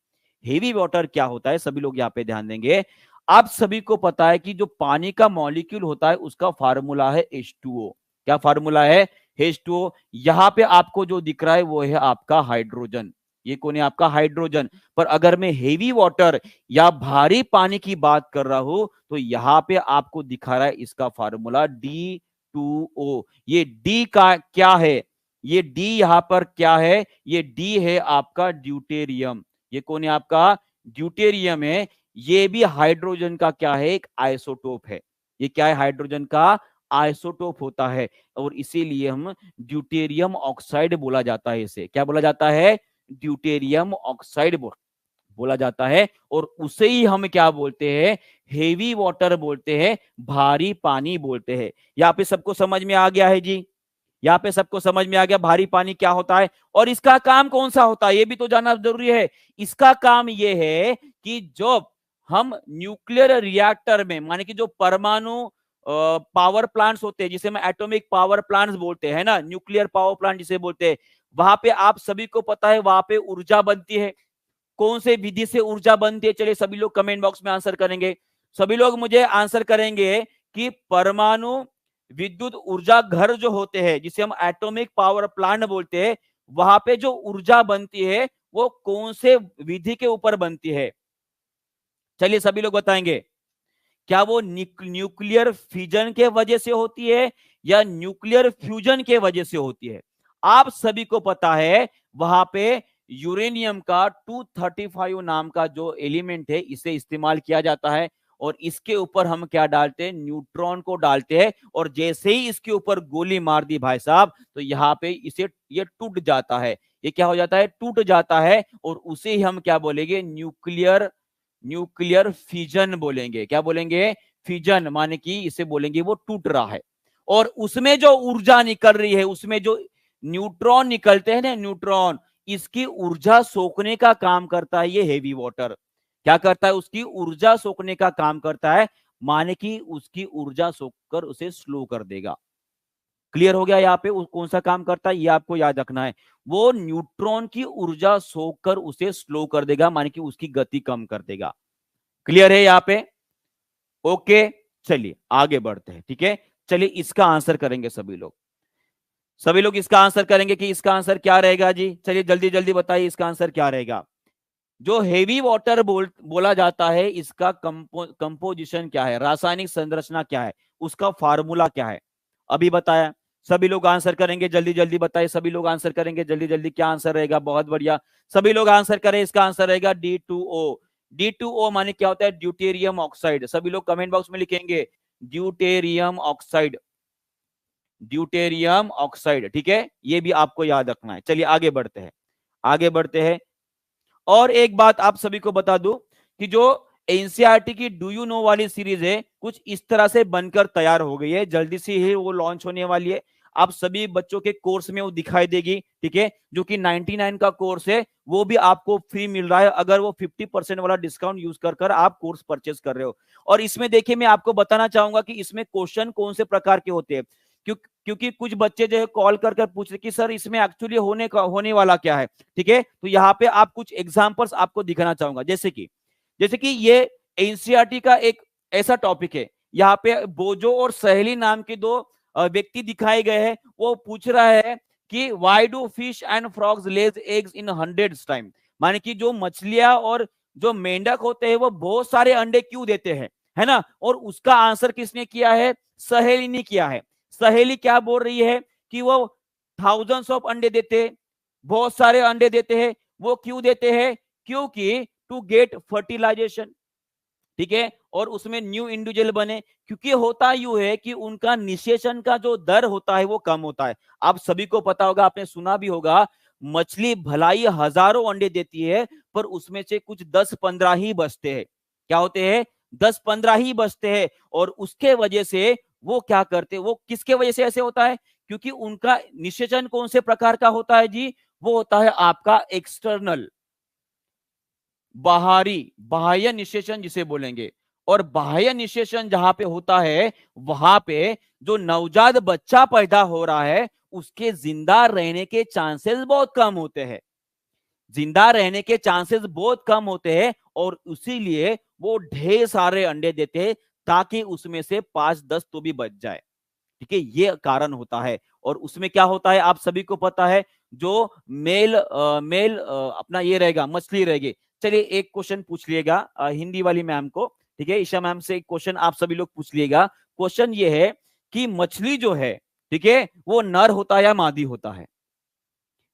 हेवी वाटर क्या होता है, सभी लोग यहाँ पे ध्यान देंगे। आप सभी को पता है कि जो पानी का मॉलिक्यूल होता है उसका फार्मूला है H2O। क्या फार्मूला है? H2O। यहाँ पे आपको जो दिख रहा है वो है आपका हाइड्रोजन। ये कौन है आपका हाइड्रोजन। पर अगर मैं हेवी वाटर या भारी पानी की बात कर रहा हूं तो यहां पे आपको दिखा रहा है इसका फार्मूला D2O। ये D का क्या है, ये D यहां पर क्या है, ये D है आपका ड्यूटेरियम। ये कौन है आपका ड्यूटेरियम है। ये भी हाइड्रोजन का क्या है, एक आइसोटोप है। ये क्या है, हाइड्रोजन का आइसोटोप होता है और इसीलिए हम ड्यूटेरियम ऑक्साइड बोला जाता है। इसे क्या बोला जाता है, ड्यूटेरियम ऑक्साइड बोला जाता है। और उसे ही हम क्या बोलते हैं, हेवी वाटर बोलते हैं, भारी पानी बोलते हैं। यहाँ पे सबको समझ में आ गया है जी, यहाँ पे सबको समझ में आ गया भारी पानी क्या होता है और इसका काम कौन सा होता है, ये भी तो जानना जरूरी है। इसका काम ये है कि जो हम न्यूक्लियर रिएक्टर में, माने कि जो परमाणु पावर प्लांट्स होते हैं, जिसे हम एटॉमिक पावर प्लांट्स बोलते हैं ना, न्यूक्लियर पावर प्लांट जिसे बोलते हैं, वहां पे आप सभी को पता है वहां पे ऊर्जा बनती है। कौन से विधि से ऊर्जा बनती है, चलिए सभी लोग कमेंट बॉक्स में आंसर करेंगे। सभी लोग मुझे आंसर करेंगे कि परमाणु विद्युत ऊर्जा घर जो होते हैं, जिसे हम एटॉमिक पावर प्लांट बोलते हैं, वहां पे जो ऊर्जा बनती है वो कौन से विधि के ऊपर बनती है। चलिए सभी लोग बताएंगे, क्या वो न्यूक्लियर फिजन के वजह से होती है या न्यूक्लियर फ्यूजन के वजह से होती है। आप सभी को पता है वहां पे यूरेनियम का 235 नाम का जो एलिमेंट है इसे इस्तेमाल किया जाता है और इसके ऊपर हम क्या डालते हैं, न्यूट्रॉन को डालते हैं और जैसे ही इसके ऊपर गोली मार दी भाई साहब तो यहाँ पे इसे ये टूट जाता है। ये क्या हो जाता है, टूट जाता है और उसे ही हम क्या बोलेंगे, न्यूक्लियर फिजन बोलेंगे। क्या बोलेंगे, फिजन, माने कि इसे बोलेंगे वो टूट रहा है। और उसमें जो ऊर्जा निकल रही है, उसमें जो न्यूट्रॉन निकलते हैं ना, न्यूट्रॉन, इसकी ऊर्जा सोखने का काम करता है ये हेवी वाटर। क्या करता है, उसकी ऊर्जा सोखने का काम करता है, माने कि उसकी ऊर्जा सोखकर उसे स्लो कर देगा। क्लियर हो गया, यहाँ पे कौन सा काम करता है ये आपको याद रखना है। वो न्यूट्रॉन की ऊर्जा सोखकर उसे स्लो कर देगा, माने कि उसकी गति कम कर देगा। क्लियर है यहाँ पे, ओके। चलिए आगे बढ़ते हैं, ठीक है। चलिए इसका आंसर करेंगे सभी लोग, सभी लोग इसका आंसर करेंगे कि इसका आंसर क्या रहेगा जी। चलिए जल्दी जल्दी बताइए इसका आंसर क्या रहेगा। जो हेवी वाटर बोला जाता है, इसका कंपोजिशन क्या है, रासायनिक संरचना क्या है, उसका फार्मूला क्या है, अभी बताया। सभी लोग आंसर करेंगे, जल्दी जल्दी बताइए, सभी लोग आंसर करेंगे जल्दी जल्दी, क्या आंसर रहेगा, बहुत बढ़िया। सभी लोग आंसर करें, इसका आंसर रहेगा D2O। D2O माने क्या होता है, ड्यूटेरियम ऑक्साइड। सभी लोग कमेंट बॉक्स में लिखेंगे ड्यूटेरियम ऑक्साइड, ड्यूटेरियम ऑक्साइड, ठीक है। ये भी आपको याद रखना है। चलिए आगे बढ़ते हैं, आगे बढ़ते हैं। और एक बात आप सभी को बता दूं कि जो एनसीईआरटी की डू यू नो वाली सीरीज है, कुछ इस तरह से बनकर तैयार हो गई है, जल्दी से ही वो लॉन्च होने वाली है। आप सभी बच्चों के कोर्स में वो दिखाई देगी, ठीक है। जो कि 99 का कोर्स है वो भी आपको फ्री मिल रहा है अगर वो 50% वाला डिस्काउंट यूज कर आप कोर्स परचेस कर रहे हो। और इसमें देखिए मैं आपको बताना चाहूंगा कि इसमें क्वेश्चन कौन से प्रकार के होते हैं, क्योंकि कुछ बच्चे जो है कॉल कर पूछ रहे कि सर इसमें एक्चुअली होने वाला क्या है, ठीक है। तो यहाँ पे आप कुछ एग्जांपल्स आपको दिखाना चाहूंगा, जैसे कि ये एनसीईआरटी का एक ऐसा टॉपिक है। यहाँ पे बोजो और सहेली नाम के दो व्यक्ति दिखाए गए हैं। वो पूछ रहा है कि why do fish and frogs Lay's eggs in hundreds time, माने कि जो मछलियां और जो मेंढक होते हैं वो बहुत सारे अंडे क्यों देते हैं, है ना। और उसका आंसर किसने किया है, सहेली ने किया है। सहेली क्या बोल रही है कि वो थाउजेंड्स ऑफ अंडे देते हैं, बहुत सारे अंडे देते हैं। वो क्यों देते हैं, क्योंकि टू गेट फर्टिलाइजेशन, ठीक है, और उसमें न्यू इंडिविजुअल बने। क्योंकि होता यूं है कि उनका निषेचन का जो दर होता है वो कम होता है। आप सभी को पता होगा, आपने सुना भी होगा, मछली भलाई हजारों अंडे देती है पर उसमें से कुछ 10-15 ही बचते हैं। क्या होते हैं, 10-15 ही बचते हैं। और उसके वजह से वो क्या करते, वो किसके वजह से ऐसे होता है, क्योंकि उनका निषेचन कौन से प्रकार का होता है जी, वो होता है आपका एक्सटर्नल, बाहरी, बाह्य निषेचन जिसे बोलेंगे। और बाह्य निषेचन जहां पे होता है वहां पे जो नवजात बच्चा पैदा हो रहा है उसके जिंदा रहने के चांसेस बहुत कम होते हैं, जिंदा रहने के चांसेस बहुत कम होते हैं। और इसीलिए वो ढेर सारे अंडे देते हैं ताकि उसमें से 5-10 तो भी बच जाए, ठीक है। ये कारण होता है। और उसमें क्या होता है आप सभी को पता है, जो मेल अपना ये रहेगा, मछली रहेगी। चलिए एक क्वेश्चन पूछ लिएगा हिंदी वाली मैम को, ठीक है, ईशा मैम से एक क्वेश्चन आप सभी लोग पूछ लिएगा। क्वेश्चन ये है कि मछली जो है, ठीक है, वो नर होता है या मादी होता है?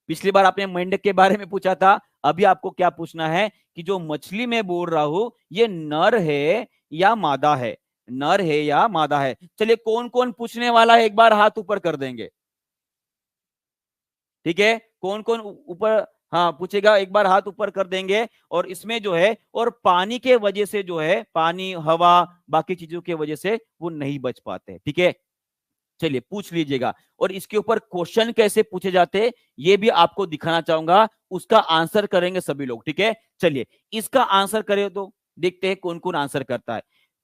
पिछली बार आपने मेंढक के बारे में पूछा था, अभी आपको क्या पूछना है कि जो मछली में बोल रहा हूं ये नर है या मादा है, नर है या मादा है। चलिए कौन कौन पूछने वाला है एक बार हाथ ऊपर कर देंगे, ठीक है, कौन कौन ऊपर, हाँ पूछेगा एक बार हाथ ऊपर कर देंगे। और इसमें जो है, और पानी के वजह से जो है, पानी हवा बाकी चीजों के वजह से वो नहीं बच पाते, ठीक है। चलिए पूछ लीजिएगा, और इसके ऊपर क्वेश्चन कैसे पूछे जाते हैं ये भी आपको दिखाना चाहूंगा, उसका आंसर करेंगे सभी लोग, ठीक है। चलिए इसका आंसर करें तो देखते हैं कौन कौन आंसर करता है।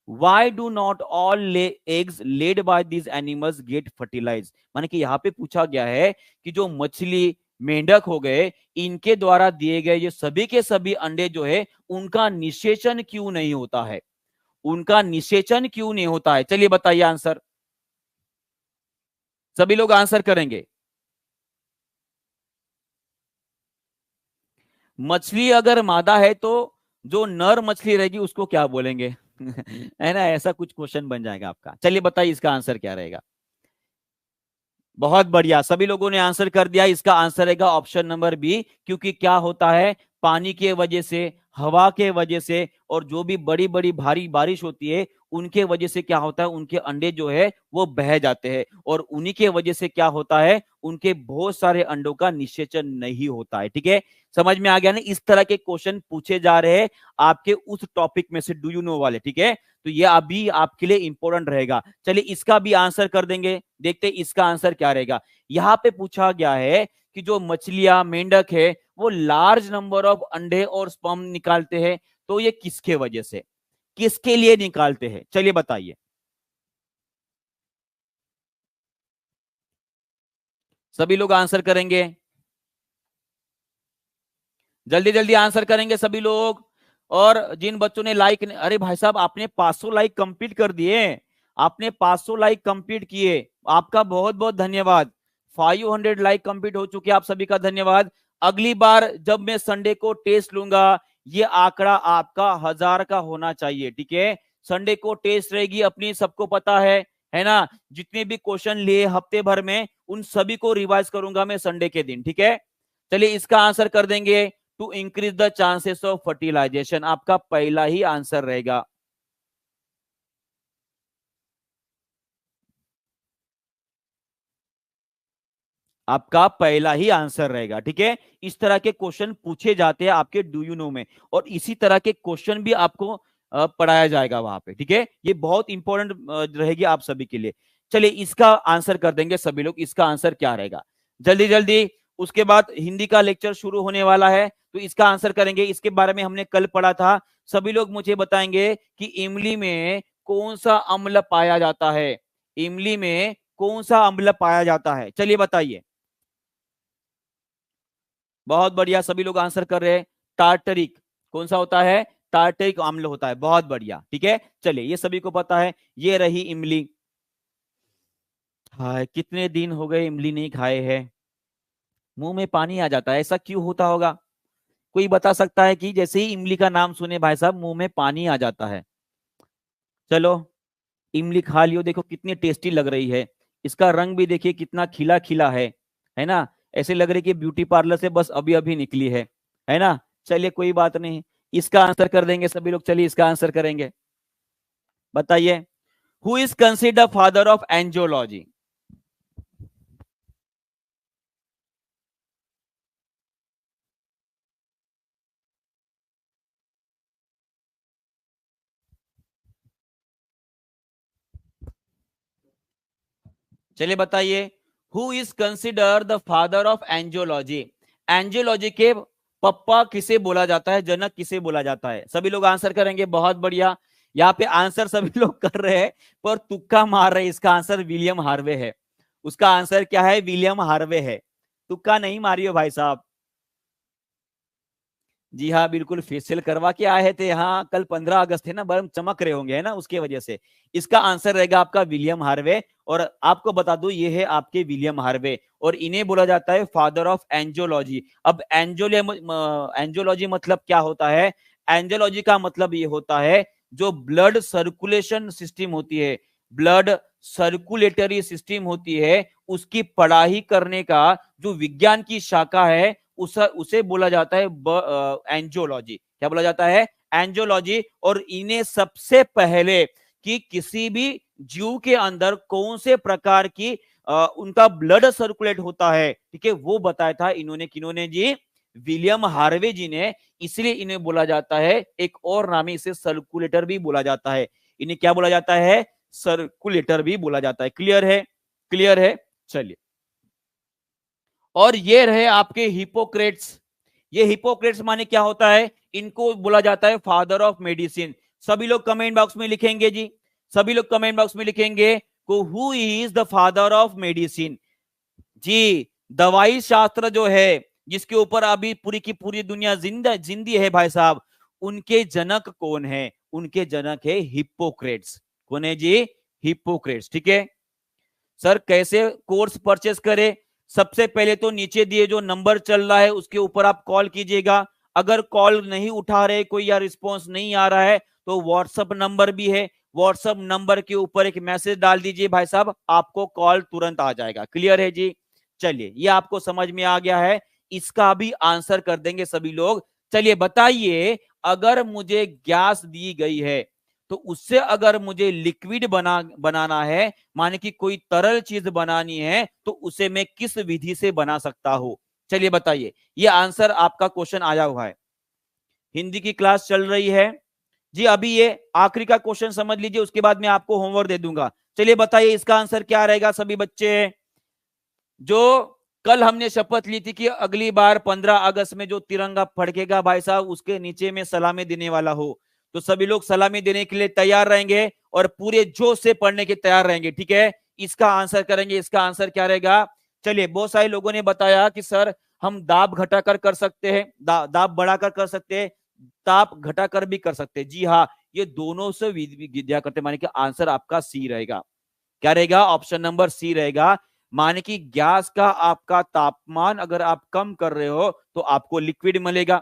Why do not all eggs laid by these animals get fertilise, माने कि यहाँ पे पूछा गया है कि जो मछली मेंढक हो गए, इनके द्वारा दिए गए ये सभी के सभी अंडे जो है उनका निषेचन क्यों नहीं होता है, उनका निषेचन क्यों नहीं होता है। चलिए बताइए आंसर, सभी लोग आंसर करेंगे। मछली अगर मादा है तो जो नर मछली रहेगी उसको क्या बोलेंगे? है ना, ऐसा कुछ क्वेश्चन बन जाएगा आपका। चलिए बताइए इसका आंसर क्या रहेगा। बहुत बढ़िया, सभी लोगों ने आंसर कर दिया। इसका आंसर रहेगा ऑप्शन नंबर बी, क्योंकि क्या होता है, पानी के वजह से, हवा के वजह से, और जो भी बड़ी बड़ी भारी बारिश होती है उनके वजह से क्या होता है, उनके अंडे जो है वो बह जाते हैं, और उन्हीं के वजह से क्या होता है, उनके बहुत सारे अंडों का निषेचन नहीं होता है, ठीक है। समझ में आ गया ना, इस तरह के क्वेश्चन पूछे जा रहे हैं आपके उस टॉपिक में से, डू यू नो वाले, ठीक है। तो ये अभी आपके लिए इंपॉर्टेंट रहेगा। चलिए इसका भी आंसर कर देंगे, देखते हैं इसका आंसर क्या रहेगा। यहां पे पूछा गया है कि जो मछलियां मेंढक है वो लार्ज नंबर ऑफ अंडे और स्पर्म निकालते हैं, तो ये किसके वजह से, किसके लिए निकालते हैं, चलिए बताइए। सभी लोग आंसर करेंगे, जल्दी जल्दी आंसर करेंगे सभी लोग। और जिन बच्चों ने लाइक, अरे भाई साहब आपने 500 लाइक कंप्लीट कर दिए, आपने 500 लाइक कंप्लीट किए, आपका बहुत बहुत धन्यवाद। 500 लाइक कंप्लीट हो चुके, आप सभी का धन्यवाद। अगली बार जब मैं संडे को टेस्ट लूंगा, ये आंकड़ा आपका 1000 का होना चाहिए, ठीक है। संडे को टेस्ट रहेगी अपनी, सबको पता है ना। जितने भी क्वेश्चन लिए हफ्ते भर में उन सभी को रिवाइज करूंगा मैं संडे के दिन, ठीक है। चलिए इसका आंसर कर देंगे, to increase the chances of fertilisation, आपका पहला ही आंसर रहेगा। आपका पहला ही आंसर रहेगा, ठीक है। इस तरह के क्वेश्चन पूछे जाते हैं आपके डू यू नो में, और इसी तरह के क्वेश्चन भी आपको पढ़ाया जाएगा वहां पे, ठीक है। ये बहुत इंपॉर्टेंट रहेगी आप सभी के लिए। चलिए इसका आंसर कर देंगे सभी लोग, इसका आंसर क्या रहेगा, जल्दी जल्दी। उसके बाद हिंदी का लेक्चर शुरू होने वाला है, तो इसका आंसर करेंगे। इसके बारे में हमने कल पढ़ा था, सभी लोग मुझे बताएंगे कि इमली में कौन सा अम्ल पाया जाता है, इमली में कौन सा अम्ल पाया जाता है, चलिए बताइए। बहुत बढ़िया, सभी लोग आंसर कर रहे हैं। टार्टरिक, कौन सा होता है, टार्टरिक अम्ल होता है, बहुत बढ़िया, ठीक है। चलिए ये सभी को पता है, ये रही इमली। हाँ कितने दिन हो गए इमली नहीं खाए हैं, मुंह में पानी आ जाता है, ऐसा क्यों होता होगा? कोई बता सकता है कि जैसे ही इमली का नाम सुने भाई साहब मुंह में पानी आ जाता है? चलो इमली खा लियो, देखो कितनी टेस्टी लग रही है, इसका रंग भी देखिए कितना खिला खिला है ना। ऐसे लग रही कि ब्यूटी पार्लर से बस अभी अभी निकली है ना। चलिए कोई बात नहीं, इसका आंसर कर देंगे सभी लोग, चलिए इसका आंसर करेंगे, बताइए। Who is consider father of angiology? चलिए बताइए, who is consider the father of angiology? Angiology के पप्पा किसे बोला जाता है, जनक किसे बोला जाता है, सभी लोग आंसर करेंगे, बहुत बढ़िया। यहाँ पे आंसर सभी लोग कर रहे हैं पर तुक्का मार रहे हैं, इसका आंसर विलियम हार्वे है। उसका आंसर क्या है, विलियम हार्वे है। तुक्का नहीं मारियो भाई साहब। जी हाँ, बिल्कुल फेशियल करवा के आए थे यहाँ। कल 15 अगस्त है ना, बड़े चमक रहे होंगे है ना, उसके वजह से। इसका आंसर रहेगा आपका विलियम हार्वे। और आपको बता दूं, ये है आपके विलियम हार्वे, और इन्हें बोला जाता है फादर ऑफ एंजियोलॉजी। अब एंजियोलॉजी मतलब क्या होता है? एंजियोलॉजी का मतलब ये होता है जो ब्लड सर्कुलेशन सिस्टम होती है, ब्लड सर्कुलेटरी सिस्टम होती है, उसकी पढ़ाई करने का जो विज्ञान की शाखा है, उसे बोला जाता है एंजियोलॉजी। क्या बोला जाता है? एंजियोलॉजी। और इन्हें सबसे पहले कि किसी भी जीव के अंदर कौन से प्रकार की उनका ब्लड सर्कुलेट होता है, ठीक है, वो बताया था इन्होंने। किन्होंने जी? विलियम हार्वे जी ने। इसलिए इन्हें बोला जाता है, एक और नाम है, इसे सर्कुलेटर भी बोला जाता है। इन्हें क्या बोला जाता है? सर्कुलेटर भी बोला जाता है। क्लियर है? क्लियर है? चलिए, और ये रहे आपके हिपोक्रेट्स। ये हिपोक्रेट्स माने क्या होता है? इनको बोला जाता है फादर ऑफ मेडिसिन। सभी लोग कमेंट बॉक्स में लिखेंगे जी, सभी लोग कमेंट बॉक्स में लिखेंगे को who is the father of medicine. जी, दवाई शास्त्र जो है, जिसके ऊपर अभी पूरी की पूरी दुनिया जिंदी है भाई साहब, उनके जनक कौन है? उनके जनक है हिप्पोक्रेट्स। कौन है जी? हिप्पोक्रेट्स। ठीक है सर, कैसे कोर्स परचेस करें? सबसे पहले तो नीचे दिए जो नंबर चल रहा है उसके ऊपर आप कॉल कीजिएगा। अगर कॉल नहीं उठा रहे कोई या रिस्पॉन्स नहीं आ रहा है तो व्हाट्सएप नंबर भी है, व्हाट्सएप नंबर के ऊपर एक मैसेज डाल दीजिए भाई साहब, आपको कॉल तुरंत आ जाएगा। क्लियर है जी? चलिए, ये आपको समझ में आ गया है। इसका भी आंसर कर देंगे सभी लोग। चलिए बताइए, अगर मुझे गैस दी गई है तो उससे अगर मुझे लिक्विड बनाना है, माने कि कोई तरल चीज बनानी है, तो उसे मैं किस विधि से बना सकता हूं? चलिए बताइए। ये आंसर आपका क्वेश्चन आया हुआ है, हिंदी की क्लास चल रही है जी। अभी ये आखिरी का क्वेश्चन समझ लीजिए, उसके बाद मैं आपको होमवर्क दे दूंगा। चलिए बताइए, इसका आंसर क्या रहेगा सभी बच्चे? जो कल हमने शपथ ली थी कि अगली बार 15 अगस्त में जो तिरंगा फड़केगा भाई साहब, उसके नीचे में सलामी देने वाला हो, तो सभी लोग सलामी देने के लिए तैयार रहेंगे और पूरे जोश से पढ़ने के तैयार रहेंगे। ठीक है, इसका आंसर करेंगे। इसका आंसर क्या रहेगा? चलिए, बहुत सारे लोगों ने बताया कि सर हम दाब घटाकर कर सकते हैं, दाब बढ़ाकर कर सकते हैं, ताप घटाकर भी कर सकते हैं। जी हाँ, ये दोनों से विद्या करते, माने कि आंसर आपका सी रहेगा। क्या रहेगा? ऑप्शन नंबर सी रहेगा। माने कि गैस का आपका तापमान अगर आप कम कर रहे हो तो आपको लिक्विड मिलेगा।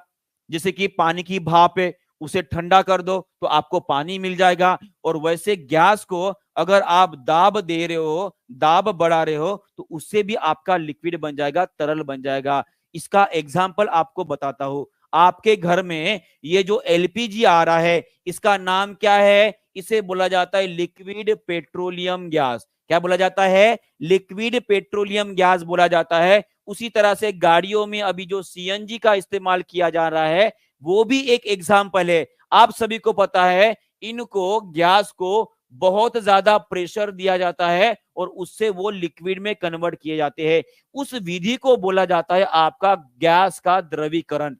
जैसे कि पानी की भाप है, उसे ठंडा कर दो तो आपको पानी मिल जाएगा। और वैसे गैस को अगर आप दाब दे रहे हो, दाब बढ़ा रहे हो, तो उससे भी आपका लिक्विड बन जाएगा, तरल बन जाएगा। इसका एग्जाम्पल आपको बताता हूं। आपके घर में ये जो एलपीजी आ रहा है, इसका नाम क्या है? इसे बोला जाता है लिक्विड पेट्रोलियम गैस। क्या बोला जाता है? लिक्विड पेट्रोलियम गैस बोला जाता है। उसी तरह से गाड़ियों में अभी जो सीएनजी का इस्तेमाल किया जा रहा है, वो भी एक एग्जाम्पल है। आप सभी को पता है, इनको गैस को बहुत ज्यादा प्रेशर दिया जाता है और उससे वो लिक्विड में कन्वर्ट किए जाते हैं। उस विधि को बोला जाता है आपका गैस का द्रवीकरण।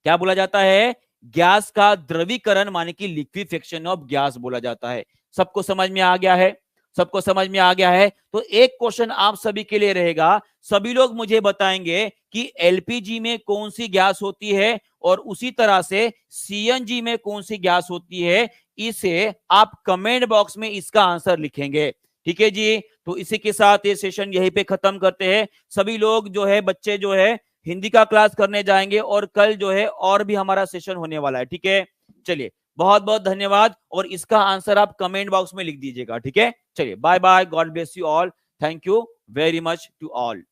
क्या बोला जाता है? गैस का द्रवीकरण, माने कि लिक्विफिकेशन ऑफ गैस बोला जाता है। सबको समझ में आ गया है? सबको समझ में आ गया है? तो एक क्वेश्चन आप सभी के लिए रहेगा, सभी लोग मुझे बताएंगे कि एलपीजी में कौन सी गैस होती है और उसी तरह से सीएनजी में कौन सी गैस होती है। इसे आप कमेंट बॉक्स में इसका आंसर लिखेंगे। ठीक है जी, तो इसी के साथ ये सेशन यहीं पे खत्म करते हैं। सभी लोग जो है, बच्चे जो है, हिंदी का क्लास करने जाएंगे और कल जो है और भी हमारा सेशन होने वाला है। ठीक है, चलिए, बहुत बहुत धन्यवाद। और इसका आंसर आप कमेंट बॉक्स में लिख दीजिएगा। ठीक है, चलिए, bye bye, God bless you all, thank you very much to all.